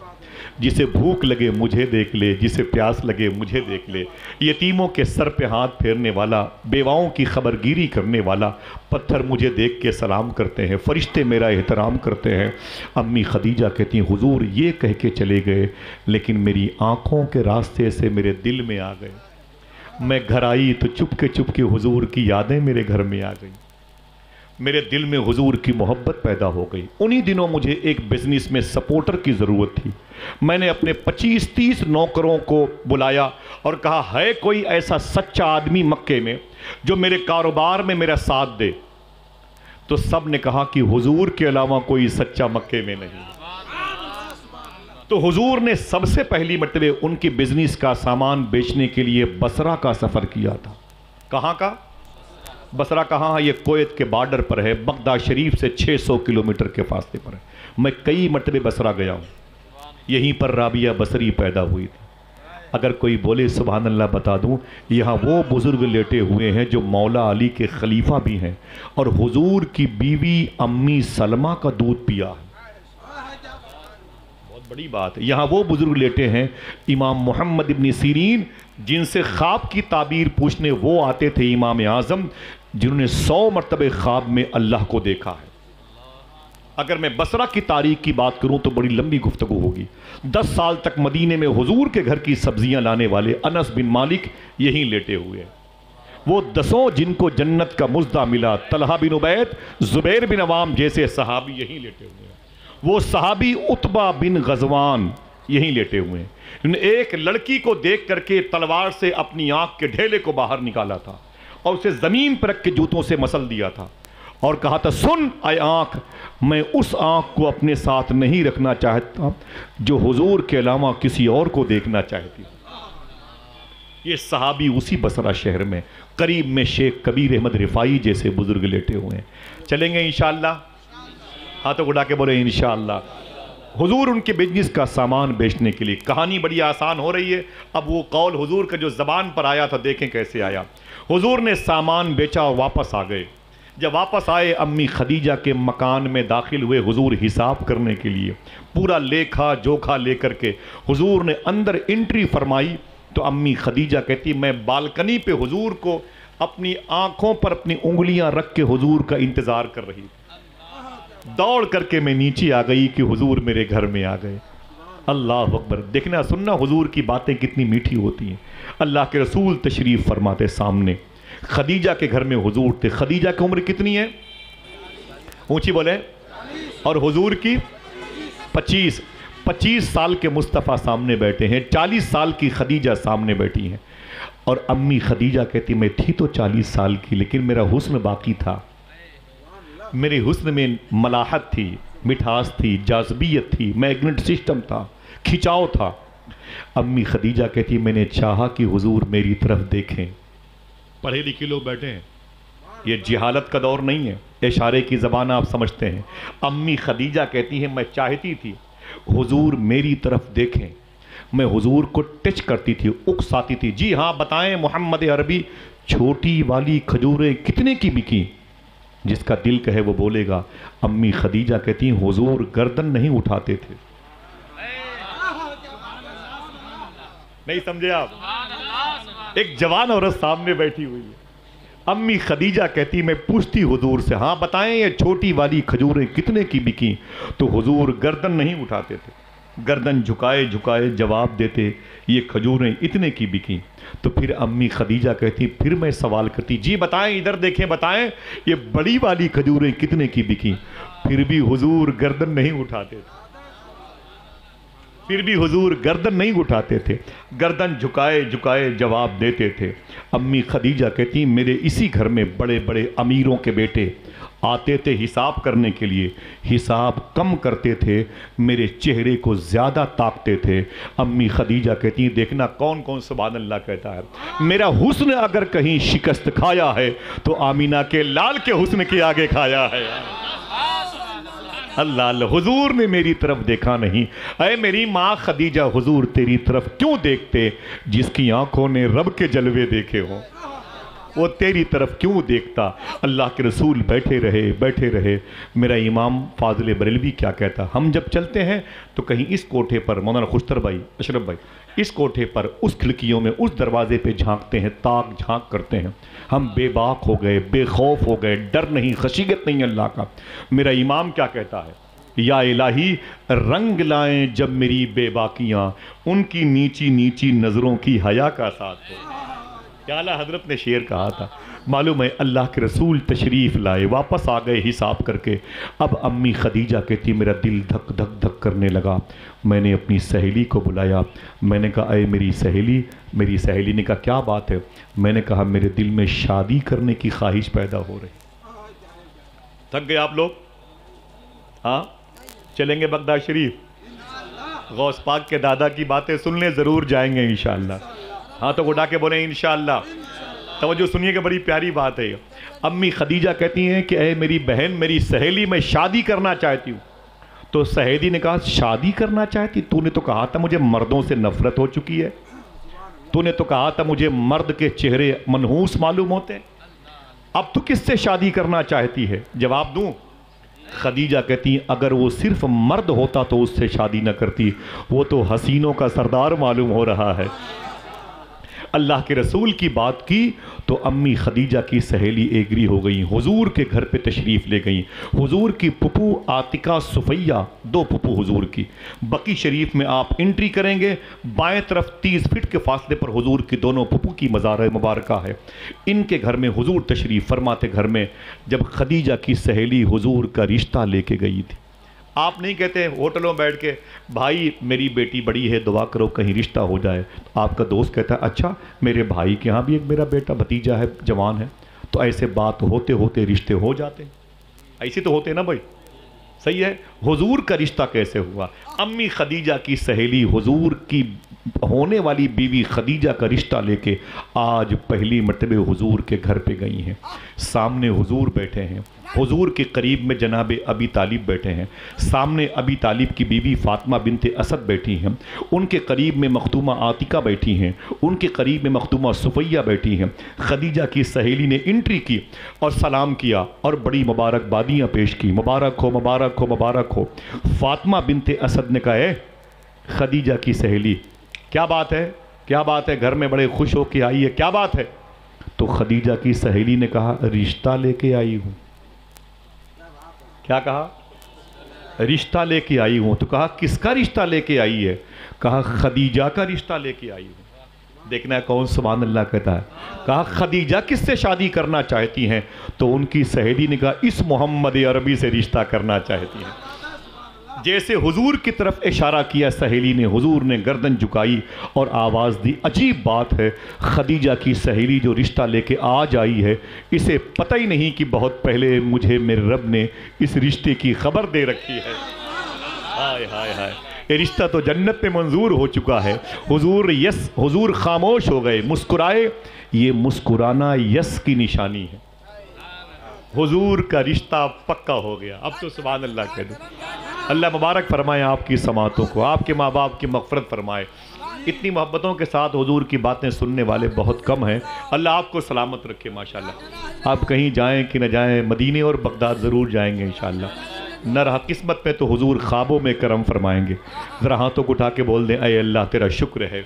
جسے بھوک لگے مجھے دیکھ لے، جسے پیاس لگے مجھے دیکھ لے. یتیموں کے سر پہ ہاتھ پھیرنے والا، بیواؤں کی خبرگیری کرنے والا. پتھر مجھے دیکھ کے سلام کرتے ہیں، فرشتے میرا احترام کرتے ہیں. امی خدیجہ کہتی ہیں حضور یہ کہہ کے چلے گئے، لیکن میری آنکھوں کے راستے سے میرے دل میں آ گئے. میں گھر آئی تو چپ کے حضور کی یادیں میرے گھر میں آ گئیں. میرے دل میں حضور کی محبت پیدا ہو گئی. انہی دنوں مجھے ایک بزنس میں سپورٹر کی ضرورت تھی. میں نے اپنے 25-30 نوکروں کو بلایا اور کہا ہے کوئی ایسا سچا آدمی مکے میں جو میرے کاروبار میں میرا ساتھ دے؟ تو سب نے کہا کہ حضور کے علاوہ کوئی سچا مکے میں نہیں. تو حضور نے سب سے پہلی مرتبہ ان کی بزنس کا سامان بیچنے کے لیے بصرہ کا سفر کیا تھا. کہاں کا؟ بصرہ کہاں ہے؟ یہ کویت کے بارڈر پر ہے، بغداد شریف سے 600 کلومیٹر کے فاصلے پر ہے. میں کئی مرتبہ بصرہ گیا ہوں. یہیں پر رابعہ بصری پیدا ہوئی تھی. اگر کوئی بولے سبحان اللہ بتا دوں، یہاں وہ بزرگ لیٹے ہوئے ہیں جو مولا علی کے خلیفہ بھی ہیں اور حضور کی بیوی امی سلمہ کا دودھ پیا ہے. بہت بڑی بات ہے. یہاں وہ بزرگ لیٹے ہیں امام محمد ابن سیرین، جن سے خواب کی تعبیر پوچھنے وہ آتے تھے، امام اعظم جنہوں نے 100 مرتبہ خواب میں اللہ کو دیکھا ہے. اگر میں بصرہ کی تاریخ کی بات کروں تو بڑی لمبی گفتگو ہوگی. 10 سال تک مدینے میں حضور کے گھر کی سبزیاں لانے والے انس بن مالک یہیں لیٹے ہوئے ہیں. وہ 10 جن کو جنت کا مزدہ ملا، طلحہ بن عبید، زبیر بن عوام جیسے صحابی یہیں لیٹے ہوئے ہیں. وہ صحابی عتبہ بن غزوان یہیں لیٹے ہوئے ہیں. انہوں نے ایک لڑکی کو دیکھ کر کے تلوار سے اپنی آنکھ کے ڈھیلے کو باہر نکالا تھا اور اسے زمین پر رکھ کے جوتوں سے مسل دیا تھا اور کہا تھا سن اے آنکھ، میں اس آنکھ کو اپنے ساتھ نہیں رکھنا چاہتا جو حضور کے علاوہ کسی اور کو دیکھنا چاہتی. یہ صحابی اسی بصرہ شہر میں قریب میں شیخ کبیر احمد رفاعی جیسے بزرگ لیٹے ہوئے ہیں. چلیں گے انشاءاللہ؟ ہاتھوں اٹھا کے بولے انشاءاللہ. حضور ان کے بزنس کا سامان بیچنے کے لیے، کہانی بڑی آسان ہو رہی ہے. اب وہ قول حضور کا جو زبان پر آیا تھا دیکھیں کیسے آیا. حضور نے سامان بیچا اور واپس آ گئے. جب واپس آئے امی خدیجہ کے مکان میں داخل ہوئے حضور حساب کرنے کے لیے. پورا لیکھا جوکھا لے کر کے حضور نے اندر انٹری فرمائی تو امی خدیجہ کہتی میں بالکنی پہ حضور کو اپنی آنکھوں پر اپنی انگلیاں رکھ کے حضور کا انتظار کر رہی تھی. دوڑ کر کے میں نیچے آ گئی کہ حضور میرے گھر میں آ گئے. اللہ اکبر. دیکھنا سننا حضور کی باتیں کتنی میٹھی ہوتی ہیں. اللہ کے رسول تشریف فرماتے سامنے. خدیجہ کے گھر میں حضور تھے. خدیجہ کی عمر کتنی ہے؟ اونچی بولے. اور حضور کی 25 سال کے مصطفیٰ سامنے بیٹھے ہیں. 40 سال کی خدیجہ سامنے بیٹھی ہیں. اور امی خدیجہ کہتی میں تھی تو 40 سال کی لیکن میرا حسن باقی تھا. میرے حسن میں ملاحت تھی، مٹھاس تھی، جاذبیت تھی، میگنٹ سسٹم تھا، کھچاؤ تھا. امی خدیجہ کہتی میں نے چاہا کہ حضور میری طرف دیکھیں. پڑھے لکھے لوگ بیٹھے ہیں، یہ جہالت کا دور نہیں ہے، اشارے کی زبان آپ سمجھتے ہیں. امی خدیجہ کہتی ہیں میں چاہتی تھی حضور میری طرف دیکھیں. میں حضور کو ٹچ کرتی تھی، اکساتی تھی. جی ہاں بتائیں محمد عربی چھوٹی والی کھجوریں کتنے کی بکی؟ جس کا دل کہے وہ بولے گا. امی خدیجہ کہتی ہیں حضور گردن نہیں اٹھاتے تھے. نہیں سمجھے آپ؟ ایک جوان عورت سامنے بیٹھی ہوئی ہے. امی خدیجہ کہتی میں پوچھتی حضور سے ہاں بتائیں یہ چھوٹی والی کھجوریں کتنے کی بکی؟ تو حضور گردن نہیں اٹھاتے تھے، گردن جھکائے جھکائے جواب دیتے یہ کھجوریں اتنے کی بکی. تو پھر امی خدیجہ کہتی پھر میں سوال کرتی جی بتائیں ادھر دیکھیں بتائیں یہ بڑی والی کھجوریں کتنے کی بکی؟ پھر بھی حضور گردن نہیں اٹھاتے تھے. پھر بھی حضور گردن نہیں اٹھاتے تھے، گردن جھکائے جھکائے جواب دیتے تھے. امی خدیجہ کہتی میرے اسی گھر میں بڑے بڑے امیروں کے بیٹے آتے تھے حساب کرنے کے لیے. حساب کم کرتے تھے، میرے چہرے کو زیادہ تاکتے تھے. امی خدیجہ کہتی دیکھنا کون کون سبحان اللہ کہتا ہے. میرا حسن اگر کہیں شکست کھایا ہے تو آمینہ کے لال کے حسن کے آگے کھایا ہے. اللہ اللہ. حضور نے میری طرف دیکھا نہیں. اے میری ماں خدیجہ حضور تیری طرف کیوں دیکھتے؟ جس کی آنکھوں نے رب کے جلوے دیکھے ہوں وہ تیری طرف کیوں دیکھتا؟ اللہ کے رسول بیٹھے رہے. میرا امام فاضل بریلوی کیا کہتا ہم جب چلتے ہیں تو کہیں اس کوٹھے پر مولانا خوشتر بھائی اشرف بھائی اس کوٹھے پر اس کھڑکیوں میں اس دروازے پہ جھانکتے ہیں، تاک جھانک کرتے ہیں. ہم بے باک ہو گئے، بے خوف ہو گئے، ڈر نہیں، خشیت نہیں اللہ کا. میرا امام کیا کہتا ہے یا الہی رنگ لائیں جب میری بے باکیاں ان کی نیچی نیچی نظروں کی حیا کا ساتھ ہو. کیا اعلیٰ حضرت نے شعر کہا تھا معلوم ہے اللہ کے رسول تشریف لائے، واپس آ گئے حساب کر کے۔ اب امی خدیجہ کہتی میرا دل دھک دھک دھک کرنے لگا۔ میں نے اپنی سہیلی کو بلایا، میں نے کہا اے میری سہیلی۔ میری سہیلی نے کہا کیا بات ہے؟ میں نے کہا میرے دل میں شادی کرنے کی خواہش پیدا ہو رہی۔ تھک گئے آپ لوگ؟ ہاں چلیں گے بغداد شریف؟ غوث پاک کے دادا کی باتیں سننے ضرور جائیں گے انشاءاللہ۔ ہاں تو اٹھا کے بولیں انشاءاللہ۔ توجہ سنیے کہ بڑی پیاری بات ہے۔ امی خدیجہ کہتی ہیں کہ اے میری بہن، میری سہیلی، میں شادی کرنا چاہتی ہوں۔ تو سہیلی نے کہا شادی کرنا چاہتی؟ تو نے تو کہا تھا مجھے مردوں سے نفرت ہو چکی ہے، تو نے تو کہا تھا مجھے مرد کے چہرے منحوس معلوم ہوتے ہیں، اب تو کس سے شادی کرنا چاہتی ہے؟ جواب دوں؟ خدیجہ کہتی ہیں اگر وہ صرف مرد ہوتا تو اس سے شادی نہ کرتی، وہ تو حسینوں کا سردار معلوم ہو رہا ہے۔ اللہ کے رسول کی بات کی تو امی خدیجہ کی سہیلی ایگری ہو گئی، حضور کے گھر پہ تشریف لے گئیں۔ حضور کی پھپھو عاتقہ صفیہ، دو پھپھو حضور کی، بقی شریف میں آپ انٹری کریں گے، بائیں طرف 30 فٹ کے فاصلے پر حضور کی دونوں پھپھو کی مزار مبارکہ ہے۔ ان کے گھر میں حضور تشریف فرماتے گھر میں جب خدیجہ کی سہیلی حضور کا رشتہ لے کے گئی تھی۔ آپ نہیں کہتے ہوٹلوں بیٹھ کے بھائی میری بیٹی بڑی ہے دعا کرو کہیں رشتہ ہو جائے، آپ کا دوست کہتا ہے اچھا میرے بھائی کے ہاں بھی ایک میرا بیٹا بھتیجا ہے جوان ہے، تو ایسے بات ہوتے ہوتے رشتے ہو جاتے ہیں، ایسے تو ہوتے نا بھائی، صحیح ہے۔ حضور کا رشتہ کیسے ہوا؟ امی خدیجہ کی سہیلی حضور کی ہونے والی بیوی خدیجہ کا رشتہ لے کے آج پہلی مرتبہ حضور کے گھر پہ گئی ہیں۔ سامنے حضور بیٹھے ہیں، حضور کے قریب میں جناب ابی طالب بیٹھے ہیں، سامنے ابی طالب کی بیوی فاطمہ بنت اسد بیٹھی ہیں، ان کے قریب میں مختومہ عاتقہ بیٹھی ہیں، ان کے قریب میں مختومہ صفیہ بیٹھی ہیں۔ خدیجہ کی سہیلی نے انٹری کی اور سلام کیا اور بڑی مبارکبادیاں پیش کی، مبارک ہو مبارک ہو مبارک ہو۔ فاطمہ بنت اسد نے کہا اے خدیجہ کی سہیلی کیا بات ہے، کیا بات ہے، گھر میں بڑے خوش ہو کے آئی ہے، کیا بات ہے؟ تو خدیجہ کی سہیلی نے کہا رشتہ لے کے آئی ہوں۔ کیا کہا؟ رشتہ لے کے آئی ہوں۔ تو کہا کس کا رشتہ لے کے آئی ہے؟ کہا خدیجہ کا رشتہ لے کے آئی ہوں۔ دیکھنا ہے کون سبحان اللہ کہتا ہے۔ کہا خدیجہ کس سے شادی کرنا چاہتی ہیں؟ تو ان کی سہیلی نے کہا اس محمد عربی سے رشتہ کرنا چاہتی ہیں۔ جیسے حضور کی طرف اشارہ کیا سہیلی نے، حضور نے گردن جھکائی اور آواز دی۔ عجیب بات ہے، خدیجہ کی سہیلی جو رشتہ لے کے آج آئی ہے اسے پتہ ہی نہیں کہ بہت پہلے مجھے میرے رب نے اس رشتے کی خبر دے رکھی ہے۔ ہائے ہائے ہائے، یہ رشتہ تو جنت میں منظور ہو چکا ہے۔ حضور خاموش ہو گئے، مسکرائے، یہ مسکرانا یس کی نشانی ہے۔ حضور کا رشتہ پکا ہو گیا، اب تو سبحان اللہ کہہ دو۔ اللہ مبارک فرمائے آپ کی سماعتوں کو، آپ کے ماں باپ کی مغفرت فرمائے۔ اتنی محبتوں کے ساتھ حضور کی باتیں سننے والے بہت کم ہیں، اللہ آپ کو سلامت رکھے ماشاءاللہ۔ آپ کہیں جائیں کہ نہ جائیں مدینے اور بغداد ضرور جائیں گے انشاءاللہ، نہ رہا قسمت میں تو حضور خوابوں میں کرم فرمائیں گے۔ ذرا ہاتھوں کو اٹھا کے بول دیں اے اللہ تیرا شکر ہے۔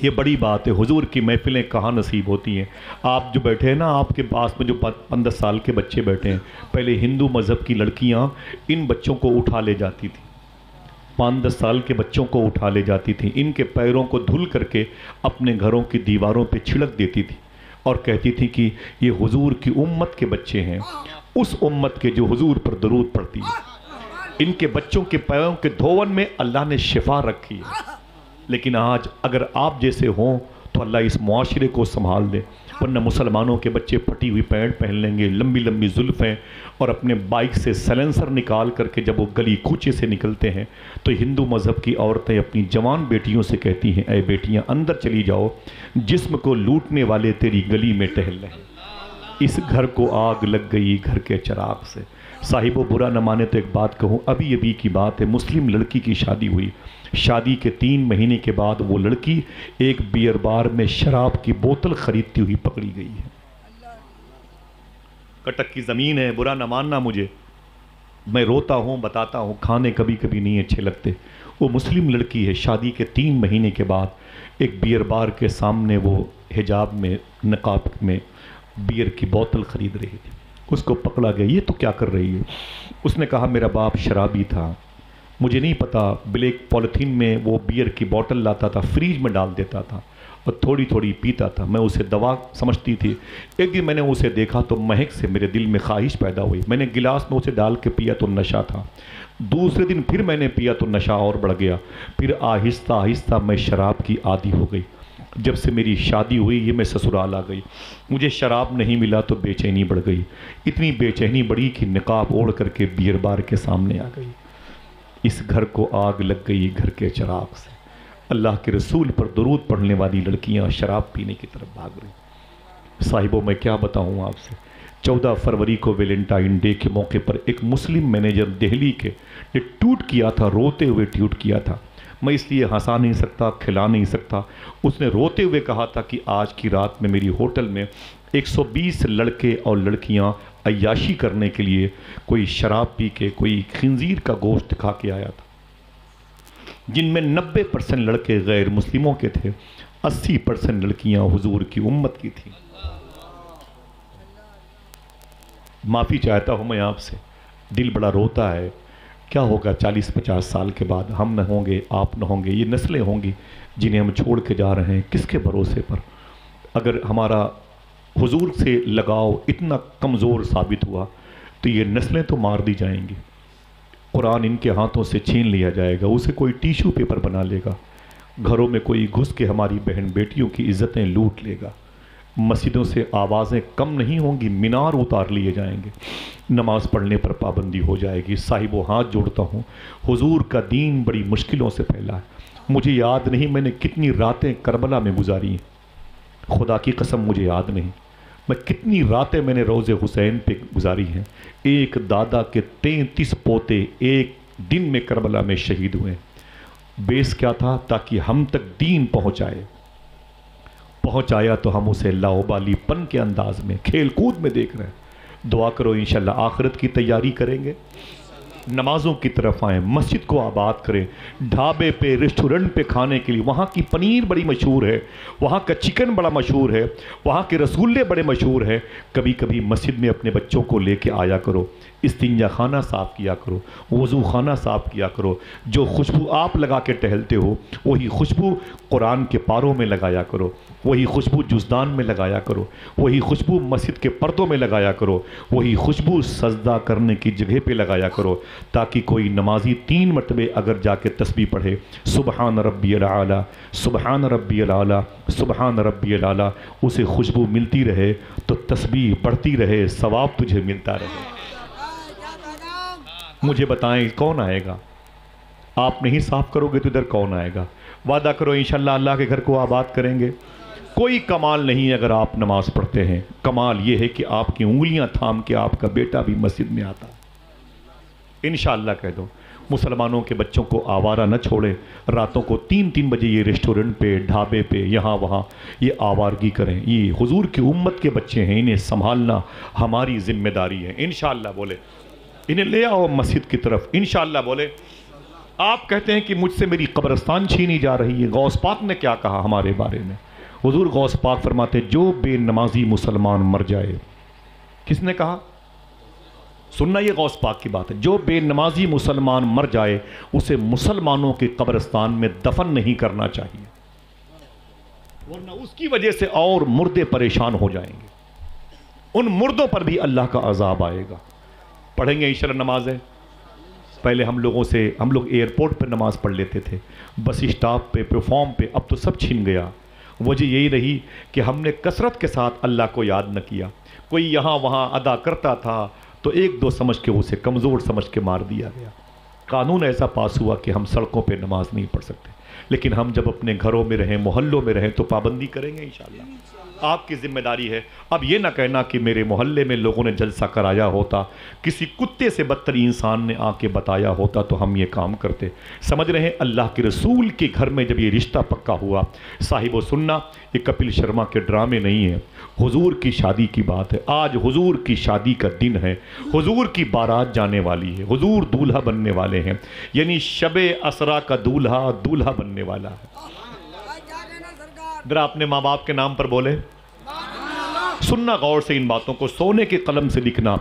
یہ بڑی بات ہے، حضور کی محفلیں کہاں نصیب ہوتی ہیں۔ آپ جو بیٹھے ہیں نا، آپ کے پاس میں جو 15 سال کے بچے بیٹھے ہیں، پہلے ہندو مذہب کی لڑکیاں ان بچوں کو اٹھا لے جاتی تھیں، 5-10 سال کے بچوں کو اٹھا لے جاتی تھیں، ان کے پیروں کو دھل کر کے اپنے گھروں کی دیواروں پہ چھڑک دیتی تھی اور کہتی تھی کہ یہ حضور کی امت کے بچے ہیں، اس امت کے جو حضور پر درود پڑتی ہے۔ ان کے بچوں کے پیروں کے دھون میں اللہ نے شفا رکھی ہے۔ لیکن آج اگر آپ جیسے ہوں تو اللہ اس معاشرے کو سنبھال دے، ورنہ مسلمانوں کے بچے پھٹی ہوئی پینٹ پہن لیں گے، لمبی لمبی زلفیں، اور اپنے بائک سے سیلنسر نکال کر کے جب وہ گلی کوچے سے نکلتے ہیں تو ہندو مذہب کی عورتیں اپنی جوان بیٹیوں سے کہتی ہیں اے بیٹیاں اندر چلی جاؤ، جسم کو لوٹنے والے تیری گلی میں ٹہل رہے ہیں۔ اس گھر کو آگ لگ گئی گھر کے چراغ سے۔ صاحب و برا نہ مانے تو ایک بات کہوں، ابھی کی بات ہے، مسلم لڑکی کی شادی ہوئی، شادی کے 3 مہینے کے بعد وہ لڑکی ایک بیئر بار میں شراب کی بوتل خریدتی ہوئی پکڑی گئی ہے۔ کٹک کی زمین ہے، برا نہ ماننا مجھے، میں روتا ہوں بتاتا ہوں، کھانے کبھی کبھی نہیں اچھے لگتے۔ وہ مسلم لڑکی ہے، شادی کے 3 مہینے کے بعد ایک بیئر بار کے سامنے وہ حجاب میں نقاب میں بیئر کی بوتل خرید رہی تھی، اس کو پکڑا گیا، یہ تو کیا کر رہی ہے؟ اس نے کہا میرا باپ شرابی تھا، مجھے نہیں پتا، بلیک پولیتھین میں وہ بیئر کی بوتل لاتا تھا، فریج میں ڈال دیتا تھا اور تھوڑی تھوڑی پیتا تھا. میں اسے دوا سمجھتی تھی. ایک دن میں نے اسے دیکھا تو مہک سے میرے دل میں خواہش پیدا ہوئی. میں نے گلاس میں اسے ڈال کے پیا تو نشہ تھا. دوسرے دن پھر میں نے پیا تو نشہ اور بڑھ گیا. پھر آہستہ آہستہ میں شراب کی عادی ہو گئی. جب سے میری شادی ہوئی یہ میں سسرال آ گئی. مجھے شراب نہیں ملا تو بے چینی بڑھ گئی. اتنی بے چینی بڑھی کہ نقاب اوڑھ کر کے بیئر بار کے سامنے آ گئی. اس گھر کو آگ لگ گئی گھر کے چراغ سے. اللہ کے رسول پر درود پڑھنے والی لڑکیاں شراب پینے کی طرف بھاگ رہی. صاحبوں میں کیا بتاؤں آپ سے. 14 فروری کو ویلنٹائن ڈے کے موقع پر ایک مسلم مینیجر دہلی کے نے ٹوٹ کیا تھا, روتے ہوئے ٹوٹ کیا تھا. میں اس لیے ہنسا نہیں سکتا, کھلا نہیں سکتا. اس نے روتے ہوئے کہا تھا کہ آج کی رات میں میری ہوٹل میں 120 لڑکے اور لڑکیاں عیاشی کرنے کے لیے کوئی شراب پی کے کوئی خنزیر کا گوشت کھا کے آیا تھا, جن میں 90% لڑکے غیر مسلموں کے تھے, 80% لڑکیاں حضور کی امت کی تھیں. معافی چاہتا ہوں میں آپ سے, دل بڑا روتا ہے. کیا ہوگا 40-50 سال کے بعد؟ ہم نہ ہوں گے, آپ نہ ہوں گے, یہ نسلیں ہوں گی جنہیں ہم چھوڑ کے جا رہے ہیں. کس کے بھروسے پر؟ اگر ہمارا حضور سے لگاؤ اتنا کمزور ثابت ہوا تو یہ نسلیں تو مار دی جائیں گی. قرآن ان کے ہاتھوں سے چھین لیا جائے گا, اسے کوئی ٹیشو پیپر بنا لے گا, گھروں میں کوئی گھس کے ہماری بہن بیٹیوں کی عزتیں لوٹ لے گا. مسجدوں سے آوازیں کم نہیں ہوں گی, مینار اتار لیے جائیں گے, نماز پڑھنے پر پابندی ہو جائے گی. صاحبو ہاتھ جوڑتا ہوں, حضور کا دین بڑی مشکلوں سے پھیلا ہے. مجھے یاد نہیں میں نے کتنی راتیں کربلا میں گزاری ہیں, خدا کی قسم مجھے یاد نہیں میں کتنی راتیں میں نے روضے حسین پہ گزاری ہیں. ایک دادا کے 33 پوتے ایک دن میں کربلا میں شہید ہوئے. بیس کیا تھا؟ تاکہ ہم تک دین پہنچایا تو ہم اسے لاؤبالی پن کے انداز میں کھیل کود میں دیکھ رہے ہیں. دعا کرو انشاءاللہ آخرت کی تیاری کریں گے, نمازوں کی طرف آئیں, مسجد کو آباد کریں, ڈھابے پہ ریسٹورنٹ پہ کھانے کے لیے. وہاں کی پنیر بڑی مشہور ہے, وہاں کا چکن بڑا مشہور ہے, وہاں کے رسگلے بڑے مشہور ہیں. کبھی کبھی مسجد میں اپنے بچوں کو لے کے آیا کرو, استنجا خانہ صاف کیا کرو, وضو خانہ صاف کیا کرو. جو خوشبو آپ لگا کے ٹہلتے ہو وہی خوشبو قرآن کے پاروں میں لگایا کرو, وہی خوشبو جزدان میں لگایا کرو, وہی خوشبو مسجد کے پردوں میں لگایا کرو, وہی خوشبو سجدہ کرنے کی جگہ پہ لگایا کرو, تاکہ کوئی نمازی 3 مرتبے اگر جا کے تسبیح پڑھے سبحان ربی العالی, سبحان ربی العالی, سبحان ربی العالی, اسے خوشبو ملتی رہے تو تسبیح بڑھتی رہے, ثواب تجھے ملتا رہے. مجھے بتائیں کون آئے گا؟ آپ نہیں صاف کرو گے تو ادھر کون آئے گا؟ وعدہ کرو انشاءاللہ اللہ کے گھر کو آباد کریں گے. کوئی کمال نہیں اگر آپ نماز پڑھتے ہیں, کمال یہ ہے کہ آپ کی انگلیاں تھام کے آپ کا بیٹا بھی مسجد میں آتا. انشاءاللہ کہہ دو مسلمانوں کے بچوں کو آوارہ نہ چھوڑے, راتوں کو 3 بجے یہ ریسٹورنٹ پہ, ڈھابے پہ, یہاں وہاں یہ آوارگی کریں. یہ حضور کی امت کے بچے ہیں, انہیں سنبھالنا ہماری ذمہ داری ہے. انشاءاللہ بولے, انہیں لے آؤ مسجد کی طرف. انشاءاللہ بولے. آپ کہتے ہیں کہ مجھ سے میری قبرستان چھینی جا رہی ہے. غوث پاک نے کیا کہا ہمارے بارے میں؟ حضور غوث پاک فرماتے جو بے نمازی مسلمان مر جائے. کس نے کہا؟ سننا, یہ غوث پاک کی بات ہے. جو بے نمازی مسلمان مر جائے اسے مسلمانوں کے قبرستان میں دفن نہیں کرنا چاہیے, ورنہ اس کی وجہ سے اور مردے پریشان ہو جائیں گے. ان مردوں پر بھی اللہ کا عذاب آئے گا. پڑھیں گے انشاءاللہ نمازیں. پہلے ہم لوگ ایئرپورٹ پہ نماز پڑھ لیتے تھے, بس اسٹاپ پہ, پلیٹ فارم پہ. اب تو سب چھن گیا. وجہ یہی رہی کہ ہم نے کثرت کے ساتھ اللہ کو یاد نہ کیا. کوئی یہاں وہاں ادا کرتا تھا تو 1-2 سمجھ کے اسے کمزور سمجھ کے مار دیا گیا. قانون ایسا پاس ہوا کہ ہم سڑکوں پہ نماز نہیں پڑھ سکتے, لیکن ہم جب اپنے گھروں میں رہیں, محلوں میں رہیں تو پابندی کریں گے انشاءاللہ. آپ کی ذمہ داری ہے. اب یہ نہ کہنا کہ میرے محلے میں لوگوں نے جلسہ کرایا ہوتا, کسی کتے سے بدتر انسان نے آ کے بتایا ہوتا تو ہم یہ کام کرتے. سمجھ رہے ہیں اللہ کے رسول کے گھر میں جب یہ رشتہ پکا ہوا. صاحب و سننا, یہ کپل شرما کے ڈرامے نہیں ہیں, حضور کی شادی کی بات ہے. آج حضور کی شادی کا دن ہے, حضور کی بارات جانے والی ہے, حضور دولہا بننے والے ہیں, یعنی شب اسرا کا دولہا بننے والا ہے. ذرا اپنے ماں باپ کے نام پر بولے. سننا غور سے ان باتوں کو، سونے کے قلم سے لکھنا۔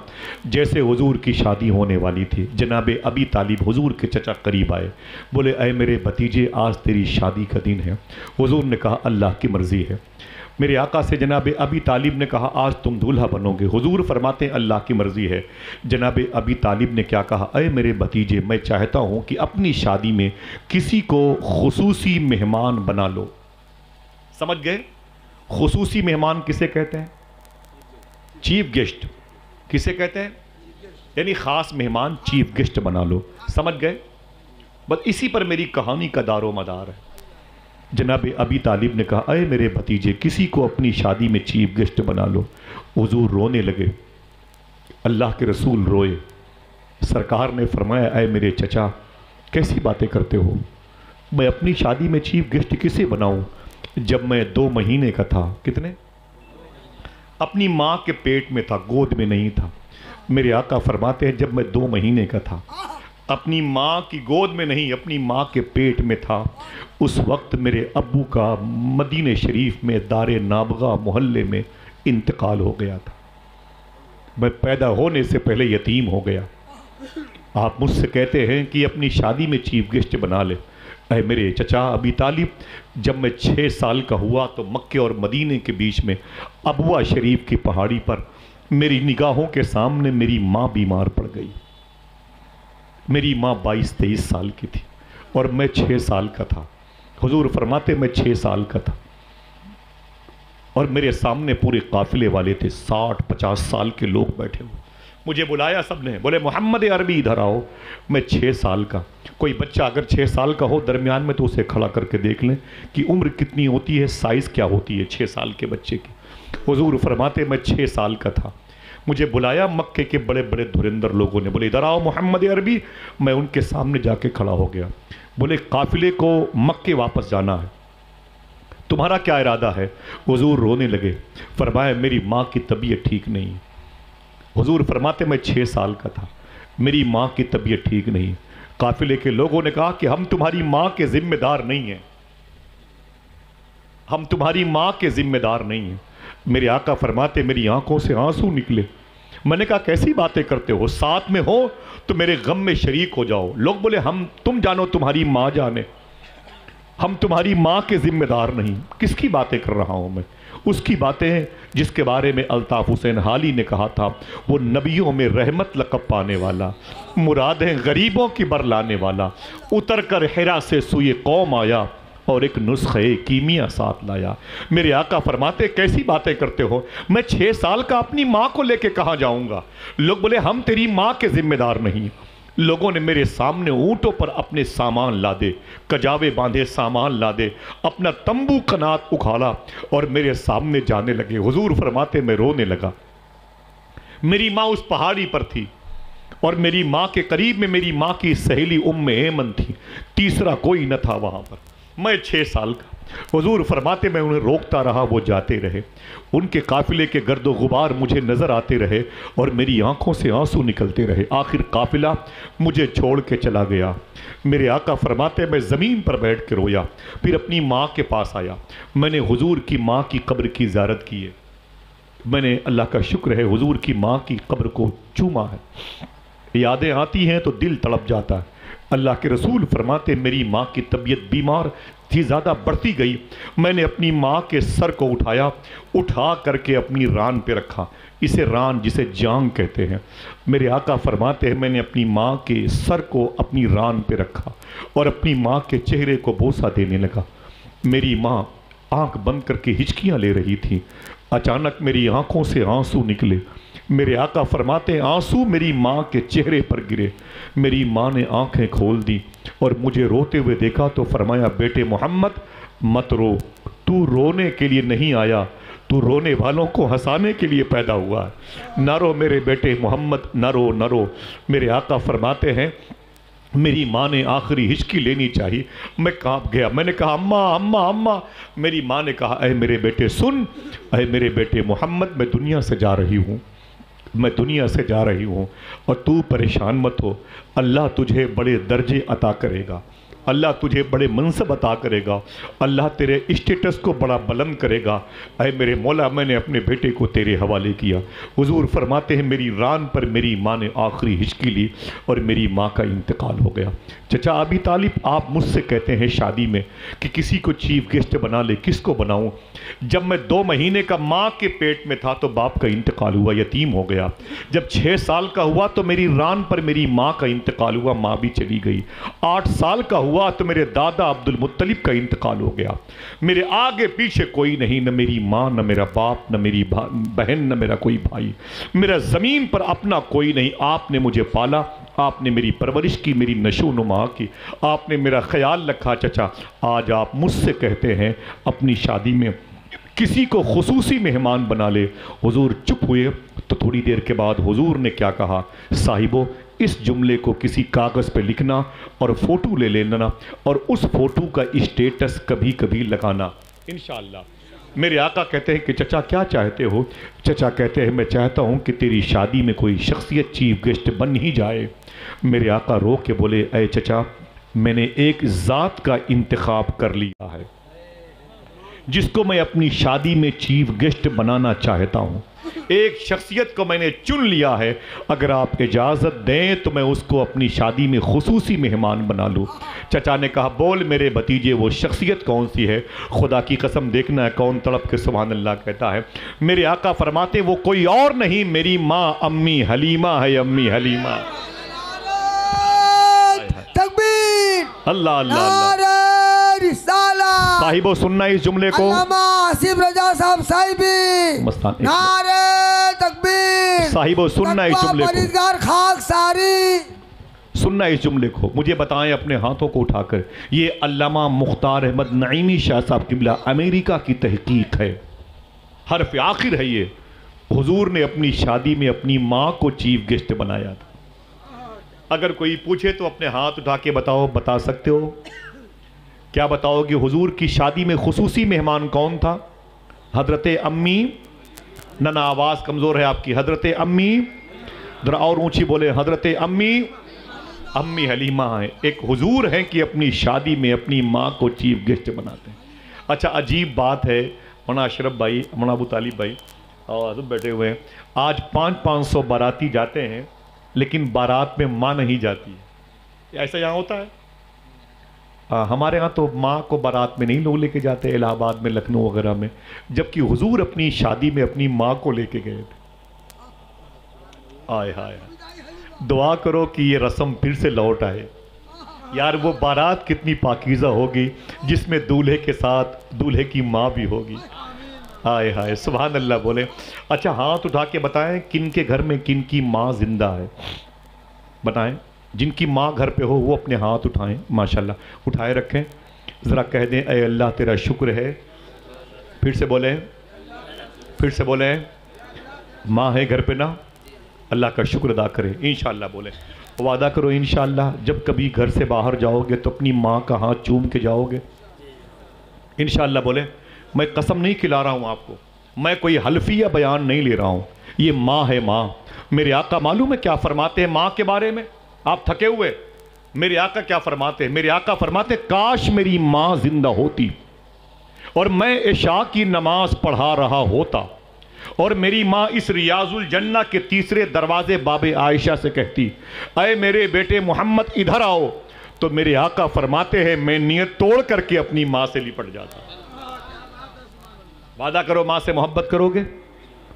جیسے حضور کی شادی ہونے والی تھی، جناب ابی طالب حضور کے چچا قریب آئے، بولے اے میرے بھتیجے آج تیری شادی کا دن ہے۔ حضور نے کہا اللہ کی مرضی ہے۔ میرے آقا سے جناب ابی طالب نے کہا آج تم دولہا بنو گے۔ حضور فرماتے ہیں اللہ کی مرضی ہے۔ جناب ابی طالب نے کیا کہا، اے میرے بھتیجے میں چاہتا ہوں کہ اپنی شادی میں کسی کو خصوصی مہمان بنا لو۔ سمجھ گئے؟ خصوصی مہمان کسے کہتے ہیں؟ Chief guest. کسے کہتے ہیں؟ یعنی خاص مہمان، چیف گیسٹ بنا لو۔ سمجھ گئے؟ بس اسی پر میری کہانی کا دار و مدار ہے۔ جناب ابی طالب نے کہا اے میرے بھتیجے کسی کو اپنی شادی میں چیف گیسٹ بنا لو۔ حضور رونے لگے، اللہ کے رسول روئے۔ سرکار نے فرمایا اے میرے چچا کیسی باتیں کرتے ہو، میں اپنی شادی میں چیف گیسٹ کسے بناؤں؟ جب میں 2 مہینے کا تھا، کتنے؟ اپنی ماں کے پیٹ میں تھا، گود میں نہیں تھا۔ میرے آقا فرماتے ہیں جب میں 2 مہینے کا تھا، اپنی ماں کی گود میں نہیں، اپنی ماں کے پیٹ میں تھا، اس وقت میرے ابو کا مدینہ شریف میں دار نابغہ محلے میں انتقال ہو گیا تھا۔ میں پیدا ہونے سے پہلے یتیم ہو گیا۔ آپ مجھ سے کہتے ہیں کہ اپنی شادی میں چیف گیسٹ بنا لے۔ اے میرے چچا ابی طالب، جب میں 6 سال کا ہوا تو مکے اور مدینے کے بیچ میں ابوا شریف کی پہاڑی پر میری نگاہوں کے سامنے میری ماں بیمار پڑ گئی۔ میری ماں 22-23 سال کی تھی اور میں 6 سال کا تھا۔ حضور فرماتے میں 6 سال کا تھا اور میرے سامنے پورے قافلے والے تھے، 60-50 سال کے لوگ بیٹھے ہوئے۔ مجھے بلایا سب نے، بولے محمد عربی ادھر آؤ۔ میں 6 سال کا، کوئی بچہ اگر 6 سال کا ہو درمیان میں تو اسے کھڑا کر کے دیکھ لیں کہ عمر کتنی ہوتی ہے، سائز کیا ہوتی ہے 6 سال کے بچے کی۔ حضور فرماتے میں 6 سال کا تھا۔ مجھے بلایا مکے کے بڑے بڑے دھرندر لوگوں نے، بولے ادھر آؤ محمد عربی۔ میں ان کے سامنے جا کے کھڑا ہو گیا۔ بولے قافلے کو مکے واپس جانا ہے، تمہارا کیا ارادہ ہے؟ حضور رونے لگے، فرمایا میری ماں کی طبیعت ٹھیک نہیں۔ حضور فرماتے میں 6 سال کا تھا، میری ماں کی طبیعت ٹھیک نہیں۔ قافلے کے لوگوں نے کہا کہ ہم تمہاری ماں کے ذمہ دار نہیں ہیں، ہم تمہاری ماں کے ذمہ دار نہیں ہیں۔ میرے آقا فرماتے میری آنکھوں سے آنسو نکلے۔ میں نے کہا کیسی باتیں کرتے ہو، ساتھ میں ہو تو میرے غم میں شریک ہو جاؤ۔ لوگ بولے تم جانو تمہاری ماں جانے، ہم تمہاری ماں کے ذمہ دار نہیں۔ کس کی باتیں کر رہا ہوں میں؟ اس کی باتیں ہیں جس کے بارے میں الطاف حسین حالی نے کہا تھا، وہ نبیوں میں رحمت لقب پانے والا، مرادیں غریبوں کی برلانے والا، اتر کر حرا سے سوئے قوم آیا اور ایک نسخہ کیمیا ساتھ لایا۔ میرے آقا فرماتے کیسی باتیں کرتے ہو، میں 6 سال کا اپنی ماں کو لے کے کہاں جاؤں گا؟ لوگ بولے ہم تیری ماں کے ذمہ دار نہیں۔ لوگوں نے میرے سامنے اونٹوں پر اپنے سامان لادے، کجاوے باندھے سامان لادے، اپنا تمبو قنات اکھاڑا اور میرے سامنے جانے لگے۔ حضور فرماتے میں رونے لگا۔ میری ماں اس پہاڑی پر تھی اور میری ماں کے قریب میں میری ماں کی سہیلی ایمن تھی، تیسرا کوئی نہ تھا وہاں پر۔ میں 6 سال کا۔ حضور فرماتے میں انہیں روکتا رہا، وہ جاتے رہے، ان کے قافلے کے گرد و غبار مجھے نظر آتے رہے اور میری آنکھوں سے آنسو نکلتے رہے۔ آخر قافلہ مجھے چھوڑ کے چلا گیا۔ میرے آقا فرماتے میں زمین پر بیٹھ کے رویا، پھر اپنی ماں کے پاس آیا۔ میں نے حضور کی ماں کی قبر کی زیارت کی ہے، میں نے اللہ کا شکر ہے حضور کی ماں کی قبر کو چوما ہے۔ یادیں آتی ہیں تو دل تڑپ جاتا ہے۔ اللہ کے رسول فرماتے میری ماں کی طبیعت بیمار تھی، زیادہ بڑھتی گئی۔ میں نے اپنی ماں کے سر کو اٹھایا، اٹھا کر کے اپنی ران پہ رکھا، اسے ران جسے جانگ کہتے ہیں۔ میرے آقا فرماتے ہیں میں نے اپنی ماں کے سر کو اپنی ران پہ رکھا اور اپنی ماں کے چہرے کو بوسہ دینے لگا۔ میری ماں آنکھ بند کر کے ہچکیاں لے رہی تھی، اچانک میری آنکھوں سے آنسو نکلے۔ میرے آقا فرماتے ہیں آنسو میری ماں کے چہرے پر گرے۔ میری ماں نے آنکھیں کھول دی اور مجھے روتے ہوئے دیکھا تو فرمایا بیٹے محمد مت رو، تو رونے کے لیے نہیں آیا، تو رونے والوں کو ہنسانے کے لیے پیدا ہوا ہے۔ نہ رو میرے بیٹے محمد، نہ رو نہ رو۔ میرے آقا فرماتے ہیں میری ماں نے آخری ہچکی لینی چاہیے، میں کانپ گیا۔ میں نے کہا اماں اماں اماں۔ میری ماں نے کہا اے میرے بیٹے سن، اے میرے بیٹے محمد میں دنیا سے جا رہی ہوں، میں دنیا سے جا رہی ہوں اور تو پریشان مت ہو، اللہ تجھے بڑے درجے عطا کرے گا، اللہ تجھے بڑے منصب عطا کرے گا، اللہ تیرے اسٹیٹس کو بڑا بلند کرے گا، اے میرے مولا میں نے اپنے بیٹے کو تیرے حوالے کیا۔ حضور فرماتے ہیں میری ران پر میری ماں نے آخری ہچکی لی اور میری ماں کا انتقال ہو گیا۔ چچا ابی طالب، آپ مجھ سے کہتے ہیں شادی میں کہ کسی کو چیف گیسٹ بنا لے، کس کو بناؤں؟ جب میں 2 مہینے کا ماں کے پیٹ میں تھا تو باپ کا انتقال ہوا، یتیم ہو گیا۔ جب 6 سال کا ہوا تو میری ران پر میری ماں کا انتقال ہوا، ماں بھی چلی گئی۔ 8 سال کا ہوا تو میرے دادا عبد المطلب کا انتقال ہو گیا۔ میرے آگے پیچھے کوئی نہیں، نہ میری ماں، نہ میرا باپ، نہ میری بہن، نہ میرا کوئی بھائی، میرا زمین پر اپنا کوئی نہیں۔ آپ نے مجھے پالا، آپ نے میری پرورش کی، میری نشو نما کی، آپ نے میرا خیال رکھا۔ چچا آج آپ مجھ سے کہتے ہیں اپنی شادی میں کسی کو خصوصی مہمان بنا لے۔ حضور چپ ہوئے تو تھوڑی دیر کے بعد حضور نے کیا کہا؟ صاحبو اس جملے کو کسی کاغذ پہ لکھنا اور فوٹو لے لینا اور اس فوٹو کا اسٹیٹس کبھی کبھی لگانا انشاءاللہ۔ میرے آقا کہتے ہیں کہ چچا کیا چاہتے ہو؟ چچا کہتے ہیں میں چاہتا ہوں کہ تیری شادی میں کوئی شخصیت چیف گیسٹ بن ہی جائے۔ میرے آقا رو کے بولے اے چچا میں نے ایک ذات کا انتخاب کر لیا ہے جس کو میں اپنی شادی میں چیف گیسٹ بنانا چاہتا ہوں۔ ایک شخصیت کو میں نے چن لیا ہے، اگر آپ اجازت دیں تو میں اس کو اپنی شادی میں خصوصی مہمان بنا لوں۔ چچا نے کہا بول میرے بھتیجے وہ شخصیت کون سی ہے؟ خدا کی قسم دیکھنا ہے کون تڑپ کے سبحان اللہ کہتا ہے۔ میرے آقا فرماتے وہ کوئی اور نہیں میری ماں امی حلیمہ ہے، امی حلیمہ۔ تکبیر، اللہ اللہ اللہ۔ رسالہ صاحبو سننا اس جملے کو، علامہ حسیب رضا صاحب صاحبی، نعرہ تکبیر، صاحبو سننا اس جملے کو، پرہیزگار خاک ساری، سننا اس جملے کو، مجھے بتائیں اپنے ہاتھوں کو اٹھا کر، یہ علامہ مختار احمد نعیمی شاہ صاحب قبلہ امریکہ کی تحقیق ہے، حرف آخر ہے یہ۔ حضور نے اپنی شادی میں اپنی ماں کو چیف گیسٹ بنایا تھا۔ اگر کوئی پوچھے تو اپنے ہاتھ اٹھا کے بتاؤ، بتا سکتے ہو؟ کیا بتاؤ گے حضور کی شادی میں خصوصی مہمان کون تھا؟ حضرت امی، نہ آواز کمزور ہے آپ کی، حضرت امی، ذرا اور اونچی بولے، حضرت امی، امی حلیمہ ہیں۔ ایک حضور ہیں کہ اپنی شادی میں اپنی ماں کو چیف گیسٹ بناتے ہیں۔ اچھا عجیب بات ہے، مولانا اشرف بھائی، مولانا ابو طالب بھائی اور سب بیٹھے ہوئے ہیں، آج 500 باراتی جاتے ہیں لیکن بارات میں ماں نہیں جاتی ہے، ایسا یہاں ہوتا ہے؟ ہمارے ہاں تو ماں کو بارات میں نہیں لوگ لے کے جاتے، الہ آباد میں، لکھنؤ وغیرہ میں، جبکہ حضور اپنی شادی میں اپنی ماں کو لے کے گئے تھے۔ آئے ہائے، دعا کرو کہ یہ رسم پھر سے لوٹ آئے۔ یار وہ بارات کتنی پاکیزہ ہوگی جس میں دولہے کے ساتھ دولہے کی ماں بھی ہوگی۔ آئے ہائے سبحان اللہ بولے۔ اچھا ہاتھ اٹھا کے بتائیں کن کے گھر میں کن کی ماں زندہ ہے؟ بتائیں، جن کی ماں گھر پہ ہو وہ اپنے ہاتھ اٹھائیں، ماشاءاللہ اٹھائے رکھیں، ذرا کہہ دیں اے اللہ تیرا شکر ہے۔ پھر سے بولیں، پھر سے بولیں، ماں ہے گھر پہ نا، اللہ کا شکر ادا کرے انشاءاللہ بولیں۔ وعدہ کرو انشاءاللہ جب کبھی گھر سے باہر جاؤ گے تو اپنی ماں کا ہاتھ چوم کے جاؤ گے انشاءاللہ بولیں۔ میں قسم نہیں کھلا رہا ہوں آپ کو، میں کوئی حلفیہ بیان نہیں لے رہا ہوں، یہ ماں ہے ماں۔ میرے آقا معلوم ہے کیا فرماتے ہیں ماں کے بارے میں؟ آپ تھکے ہوئے، میرے آقا کیا فرماتے ہیں؟ میرے آقا فرماتے ہیں کاش میری ماں زندہ ہوتی اور میں عشاء کی نماز پڑھا رہا ہوتا اور میری ماں اس ریاض الجنہ کے تیسرے دروازے باب عائشہ سے کہتی اے میرے بیٹے محمد ادھر آؤ، تو میرے آقا فرماتے ہیں میں نیت توڑ کر کے اپنی ماں سے لپٹ جاتا۔ وعدہ کرو ماں سے محبت کرو گے؟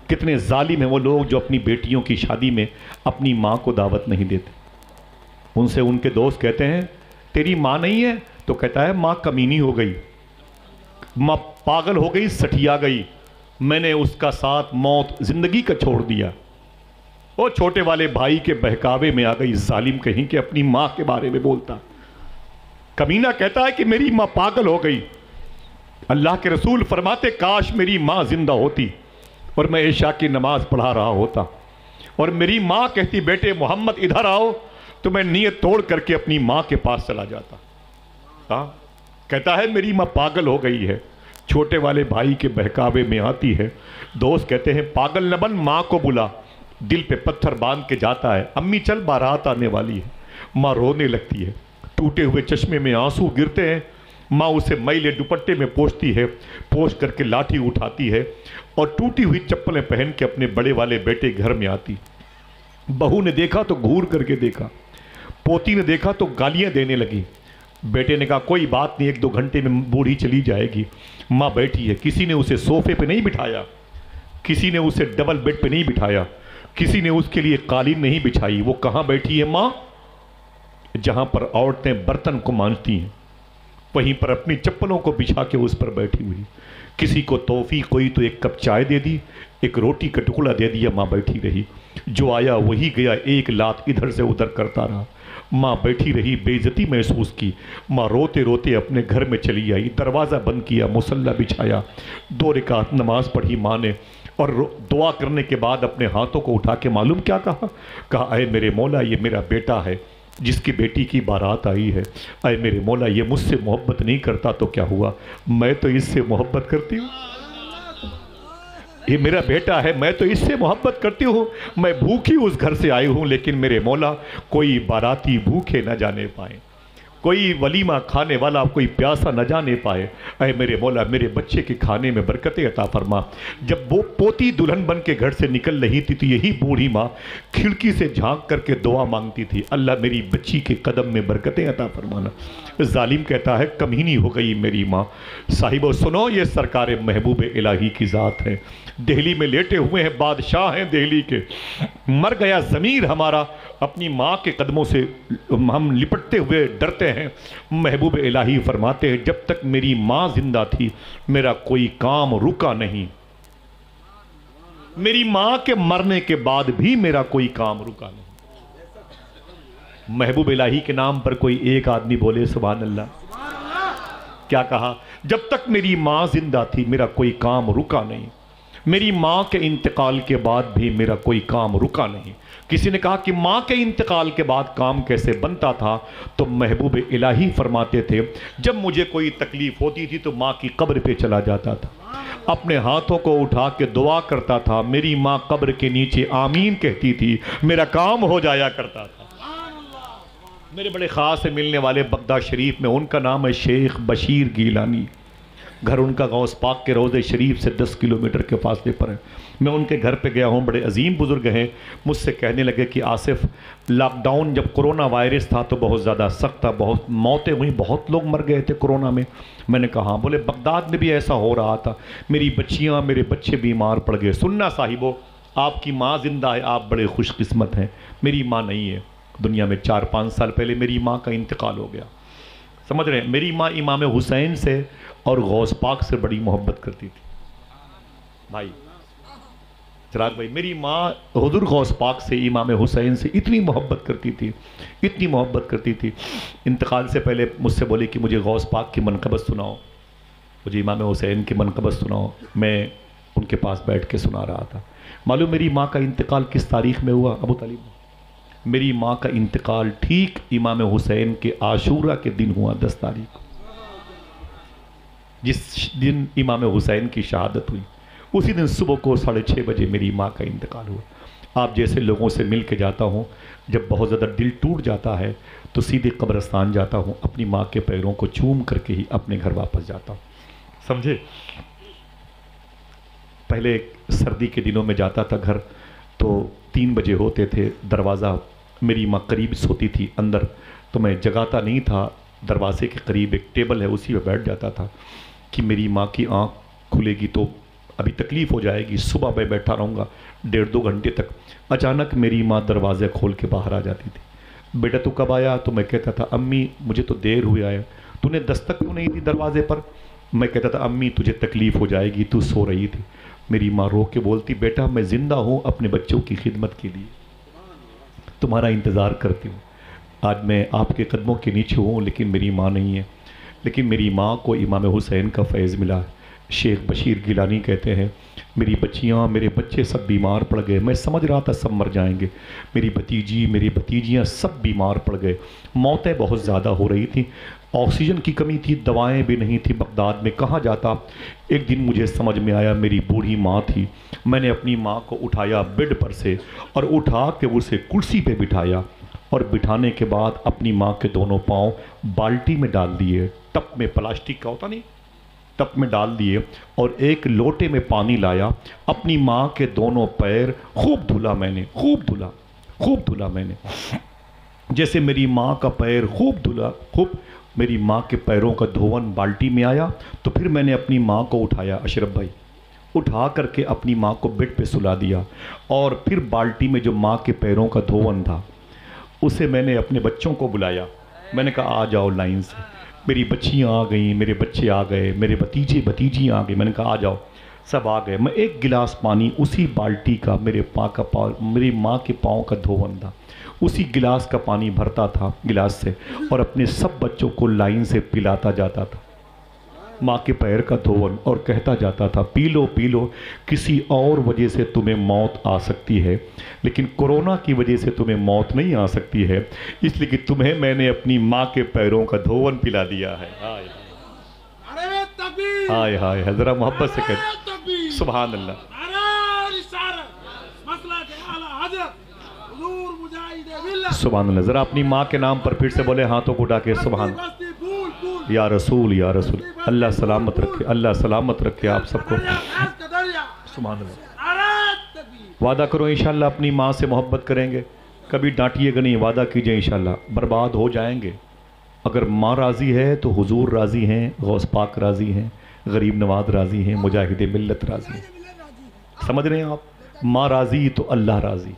کتنے ظالم ہیں وہ لوگ جو اپنی بیٹیوں کی شادی میں اپنی ماں کو دعوت نہیں دیتے۔ ان سے ان کے دوست کہتے ہیں تیری ماں نہیں ہے؟ تو کہتا ہے ماں کمینی ہو گئی، ماں پاگل ہو گئی، سٹھیا گئی، میں نے اس کا ساتھ موت زندگی کا چھوڑ دیا۔ وہ چھوٹے والے بھائی کے بہکاوے میں آ گئی، ظالم کہیں کہ اپنی ماں کے بارے میں بولتا۔ کمینہ کہتا ہے کہ میری ماں پاگل ہو گئی۔ اللہ کے رسول فرماتے کاش میری ماں زندہ ہوتی اور میں عشاء کی نماز پڑھا رہا ہوتا اور میری ماں کہتی بیٹے محمد ادھر آؤ، تو میں نیت توڑ کر کے اپنی ماں کے پاس چلا جاتا۔ کہتا ہے میری ماں پاگل ہو گئی ہے، چھوٹے والے بھائی کے بہکاوے میں آتی ہے، دوست کہتے ہیں پاگل نہ بن، ماں کو بلا، دل پہ پتھر باندھ کے جاتا ہے، امی چل بارات آنے والی ہے، ماں رونے لگتی ہے، ٹوٹے ہوئے چشمے میں آنسو گرتے ہیں. ماں اسے میلے دوپٹے میں پوچھتی ہے, پوچھ کر کے لاٹھی اٹھاتی ہے اور ٹوٹی ہوئی چپلیں پہن کے اپنے بڑے والے بیٹے گھر میں آتی. بہو نے دیکھا تو گھور کر کے دیکھا, پوتی نے دیکھا تو گالیاں دینے لگی. بیٹے نے کہا کوئی بات نہیں, 1-2 گھنٹے میں بوڑھی چلی جائے گی. ماں بیٹھی ہے, کسی نے اسے صوفے پہ نہیں بٹھایا, کسی نے اسے ڈبل بیڈ پہ نہیں بٹھایا, کسی نے اس کے لیے قالین نہیں بچھائی. وہ کہاں بیٹھی ہے ماں؟ جہاں پر عورتیں برتن کو مانجتی ہیں وہیں پر اپنی چپلوں کو بچھا کے اس پر بیٹھی ہوئی. کسی کو توفیق ہوئی تو 1 کپ چائے دے دی, 1 روٹی کا ٹکڑا دے دیا, ماں بیٹھی رہی. جو آیا وہی گیا, 1 لات ادھر سے ادھر کرتا رہا. ماں بیٹھی رہی, بے عزتی محسوس کی. ماں روتے روتے اپنے گھر میں چلی آئی, دروازہ بند کیا, مصلی بچھایا, 2 رکعت نماز پڑھی ماں نے, اور دعا کرنے کے بعد اپنے ہاتھوں کو اٹھا کے معلوم کیا کہا, اے میرے مولا یہ میرا بیٹا ہے جس کی بیٹی کی بارات آئی ہے. اے میرے مولا یہ مجھ سے محبت نہیں کرتا تو کیا ہوا, میں تو اس سے محبت کرتی ہوں. یہ میرا بیٹا ہے, میں تو اس سے محبت کرتی ہوں. میں بھوکی اس گھر سے آئی ہوں, لیکن میرے مولا کوئی باراتی بھوکے نہ جانے پائے, کوئی ولیمہ کھانے والا کوئی پیاسا نہ جانے پائے. اے میرے مولا میرے بچے کے کھانے میں برکتیں عطا فرما. جب وہ پوتی دلہن بن کے گھر سے نکل رہی تھی تو یہی بوڑھی ماں کھڑکی سے جھانک کر کے دعا مانگتی تھی, اللہ میری بچی کے قدم میں برکتیں عطا فرمانا. ظالم کہتا ہے کمینی ہو گئی میری ماں. صاحبو سنو, یہ سرکار محبوب الہی کی ذات ہے. دہلی میں لیٹے ہوئے ہیں, بادشاہ ہیں دہلی کے. مر گیا ضمیر ہمارا, اپنی ماں کے قدموں سے ہم لپٹتے ہوئے ڈرتے ہیں. محبوب الہی فرماتے ہیں جب تک میری ماں زندہ تھی میرا کوئی کام رکا نہیں, میری ماں کے مرنے کے بعد بھی میرا کوئی کام رکا نہیں. محبوب الہی کے نام پر کوئی ایک آدمی بولے سبحان اللہ. کیا کہا, جب تک میری ماں زندہ تھی میرا کوئی کام رکا نہیں, میری ماں کے انتقال کے بعد بھی میرا کوئی کام رکا نہیں. کسی نے کہا کہ ماں کے انتقال کے بعد کام کیسے بنتا تھا, تو محبوب الہی فرماتے تھے جب مجھے کوئی تکلیف ہوتی تھی تو ماں کی قبر پہ چلا جاتا تھا, اپنے ہاتھوں کو اٹھا کے دعا کرتا تھا, میری ماں قبر کے نیچے آمین کہتی تھی, میرا کام ہو جایا کرتا تھا. میرے بڑے خاص سے ملنے والے بغداد شریف میں, ان کا نام ہے شیخ بشیر گیلانی. گھر ان کا غوث پاک کے روضہ شریف سے 10 کلومیٹر کے فاصلے پر ہے. میں ان کے گھر پہ گیا ہوں, بڑے عظیم بزرگ ہیں. مجھ سے کہنے لگے کہ آصف لاک ڈاؤن جب کرونا وائرس تھا تو بہت زیادہ سخت تھا, بہت موتیں ہوئیں, بہت لوگ مر گئے تھے کرونا میں. میں نے کہا, بولے بغداد میں بھی ایسا ہو رہا تھا, میری بچیاں میرے بچے بیمار پڑ گئے. سننا صاحبو, آپ کی ماں زندہ ہے, آپ بڑے خوش قسمت ہیں. میری ماں نہیں ہے دنیا میں. 4-5 سال پہلے میری ماں کا انتقال ہو گیا. سمجھ رہے ہیں, میری ماں امام حسین سے اور غوث پاک سے بڑی محبت کرتی تھی. بھائی چراغ بھائی, میری ماں حضور غوث پاک سے, امام حسین سے اتنی محبت کرتی تھی, اتنی محبت کرتی تھی. انتقال سے پہلے مجھ سے بولی کہ مجھے غوث پاک کی منقبت سناؤ, مجھے امام حسین کی منقبت سناؤ. میں ان کے پاس بیٹھ کے سنا رہا تھا. معلوم میری ماں کا انتقال کس تاریخ میں ہوا ابو طالب؟ میری ماں کا انتقال ٹھیک امام حسین کے عاشورہ کے دن ہوا, 10 تاریخ, جس دن امام حسین کی شہادت ہوئی. اسی دن صبح کو 6:30 بجے میری ماں کا انتقال ہوا. آپ جیسے لوگوں سے مل کے جاتا ہوں, جب بہت زیادہ دل ٹوٹ جاتا ہے تو سیدھے قبرستان جاتا ہوں, اپنی ماں کے پیروں کو چوم کر کے ہی اپنے گھر واپس جاتا ہوں. سمجھے, پہلے سردی کے دنوں میں جاتا تھا گھر تو 3 بجے ہوتے تھے, دروازہ, میری ماں قریب سوتی تھی اندر, تو میں جگاتا نہیں تھا, دروازے کے قریب ایک ٹیبل ہے اسی پہ بیٹھ جاتا تھا کہ میری ماں کی آنکھ کھلے گی تو ابھی تکلیف ہو جائے گی. صبح میں بیٹھا رہوں گا 1.5-2 گھنٹے تک. اچانک میری ماں دروازے کھول کے باہر آ جاتی تھی. بیٹا تو کب آیا؟ تو میں کہتا تھا امی مجھے تو دیر ہوئی آیا. تو نے دستک کیوں نہیں دی دروازے پر؟ میں کہتا تھا امی تجھے تکلیف ہو جائے گی, تو سو رہی تھی. میری ماں رو کے بولتی بیٹا میں زندہ ہوں اپنے بچوں کی خدمت کے لیے, تمہارا انتظار کرتی ہوں. آج میں آپ کے قدموں کے نیچے ہوں لیکن میری ماں نہیں ہے. لیکن میری ماں کو امام حسین کا فیض ملا. شیخ بشیر گیلانی کہتے ہیں میری بچیاں میرے بچے سب بیمار پڑ گئے, میں سمجھ رہا تھا سب مر جائیں گے. میری بھتیجی میری بھتیجیاں سب بیمار پڑ گئے, موتیں بہت زیادہ ہو رہی تھیں, آکسیجن کی کمی تھی, دوائیں بھی نہیں تھی بغداد میں, کہاں جاتا. ایک دن مجھے سمجھ میں آیا میری بوڑھی ماں تھی. میں نے اپنی ماں کو اٹھایا بیڈ پر سے اور اٹھا کے اسے کرسی پہ بٹھایا اور بٹھانے کے بعد اپنی ماں کے دونوں پاؤں بالٹی میں ڈال دیے، ٹپ میں، پلاسٹک کا ہوتا نہیں، ٹپ میں ڈال دیے، اور ایک لوٹے میں پانی لایا، اپنی ماں کے دونوں پیر خوب دھلا میں نے، خوب دھلا میں نے، جیسے میری ماں کا پیر خوب دھلا، خوب میری ماں کے پیروں کا دھون بالٹی میں آیا، تو پھر میں نے اپنی ماں کو اٹھایا، اشرف بھائی اٹھا کر کے اپنی ماں کو بیڈ پہ سلا دیا، اور پھر بالٹی میں جو ماں کے پیروں کا دھون تھا اسے میں نے اپنے بچوں کو بلایا، میں نے کہا آ جاؤ لائن سے، میری بچیاں آ گئیں، میرے بچے آ گئے، میرے بھتیجے بھتیجی آ گئے، میں نے کہا آ جاؤ، سب آ گئے، میں ایک گلاس پانی اسی بالٹی کا میری ماں کے پاؤں کا دھون تھا، اسی گلاس کا پانی بھرتا تھا گلاس سے، اور اپنے سب بچوں کو لائن سے پلاتا جاتا تھا ماں کے پیر کا دھون، اور کہتا جاتا تھا پی لو پی لو، کسی اور وجہ سے تمہیں موت آ سکتی ہے لیکن کورونا کی وجہ سے تمہیں موت نہیں آ سکتی ہے، اس لیے کہ تمہیں میں نے اپنی ماں کے پیروں کا دھون پلا دیا ہے۔ ہائے ہائے، ذرا محبت سے کہتے سبحان اللہ۔ سبحان اللہ، ذرا اپنی ماں کے نام پر پھر سے بولے ہاتھوں کو اٹھا کے سبحان اللہ، یا رسول یا رسول، اللہ سلامت رکھے، اللہ سلامت رکھے آپ سب کو، سبحان اللہ۔ وعدہ کرو انشاءاللہ اپنی ماں سے محبت کریں گے، کبھی ڈانٹیے گا نہیں، وعدہ کیجئے انشاءاللہ، برباد ہو جائیں گے، اگر ماں راضی ہے تو حضور راضی ہیں، غوث پاک راضی ہیں، غریب نواز راضی ہیں، مجاہد ملت راضی ہیں، سمجھ رہے ہیں آپ؟ ماں راضی تو اللہ راضی۔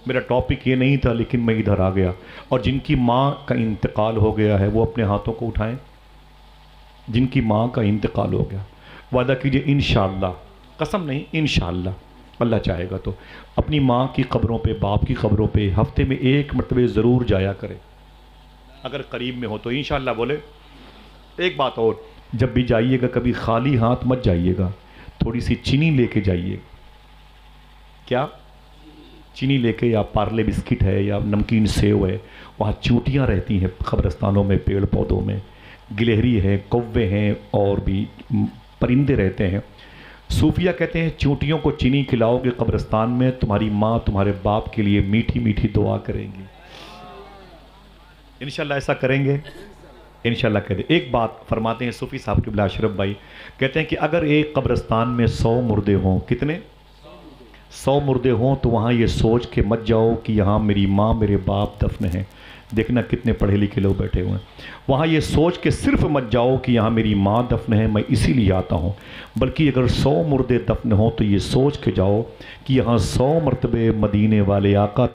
میرا ٹاپک یہ نہیں تھا لیکن میں ادھر آ گیا، اور جن کی ماں کا انتقال ہو گیا ہے وہ اپنے ہاتھوں کو اٹھائیں، جن کی ماں کا انتقال ہو گیا، وعدہ کیجئے انشاءاللہ، قسم نہیں انشاءاللہ، اللہ چاہے گا تو اپنی ماں کی قبروں پہ، باپ کی قبروں پہ ہفتے میں ایک مرتبہ ضرور جایا کرے، اگر قریب میں ہو تو انشاءاللہ بولے۔ ایک بات اور، جب بھی جائیے گا کبھی خالی ہاتھ مت جائیے گا، تھوڑی سی چینی لے کے جائیے گا، کیا چینی لے کے، یا پارلے بسکٹ ہے یا نمکین سیو ہے، وہاں چونٹیاں رہتی ہیں قبرستانوں میں، پیڑ پودوں میں، گلہری ہے، کوے ہیں، اور بھی پرندے رہتے ہیں، صوفیہ کہتے ہیں چونٹیوں کو چینی کھلاؤ گے قبرستان میں، تمہاری ماں تمہارے باپ کے لیے میٹھی میٹھی دعا کریں گی، انشاءاللہ ایسا کریں گے، انشاءاللہ کہتے ہیں۔ ایک بات فرماتے ہیں صوفی صاحب قبلہ اشرف بھائی، کہتے ہیں کہ اگر ایک قبرستان میں 100 مردے ہوں، کتنے؟ 100 مردے ہوں، تو وہاں یہ سوچ کے مت جاؤ کہ یہاں میری ماں میرے باپ دفن ہیں، دیکھنا کتنے پڑھے لکھے لوگ بیٹھے ہوئے ہیں، وہاں یہ سوچ کے صرف مت جاؤ کہ یہاں میری ماں دفن ہے میں اسی لیے آتا ہوں، بلکہ اگر 100 مردے دفن ہوں تو یہ سوچ کے جاؤ کہ یہاں 100 مرتبے مدینے والے آقا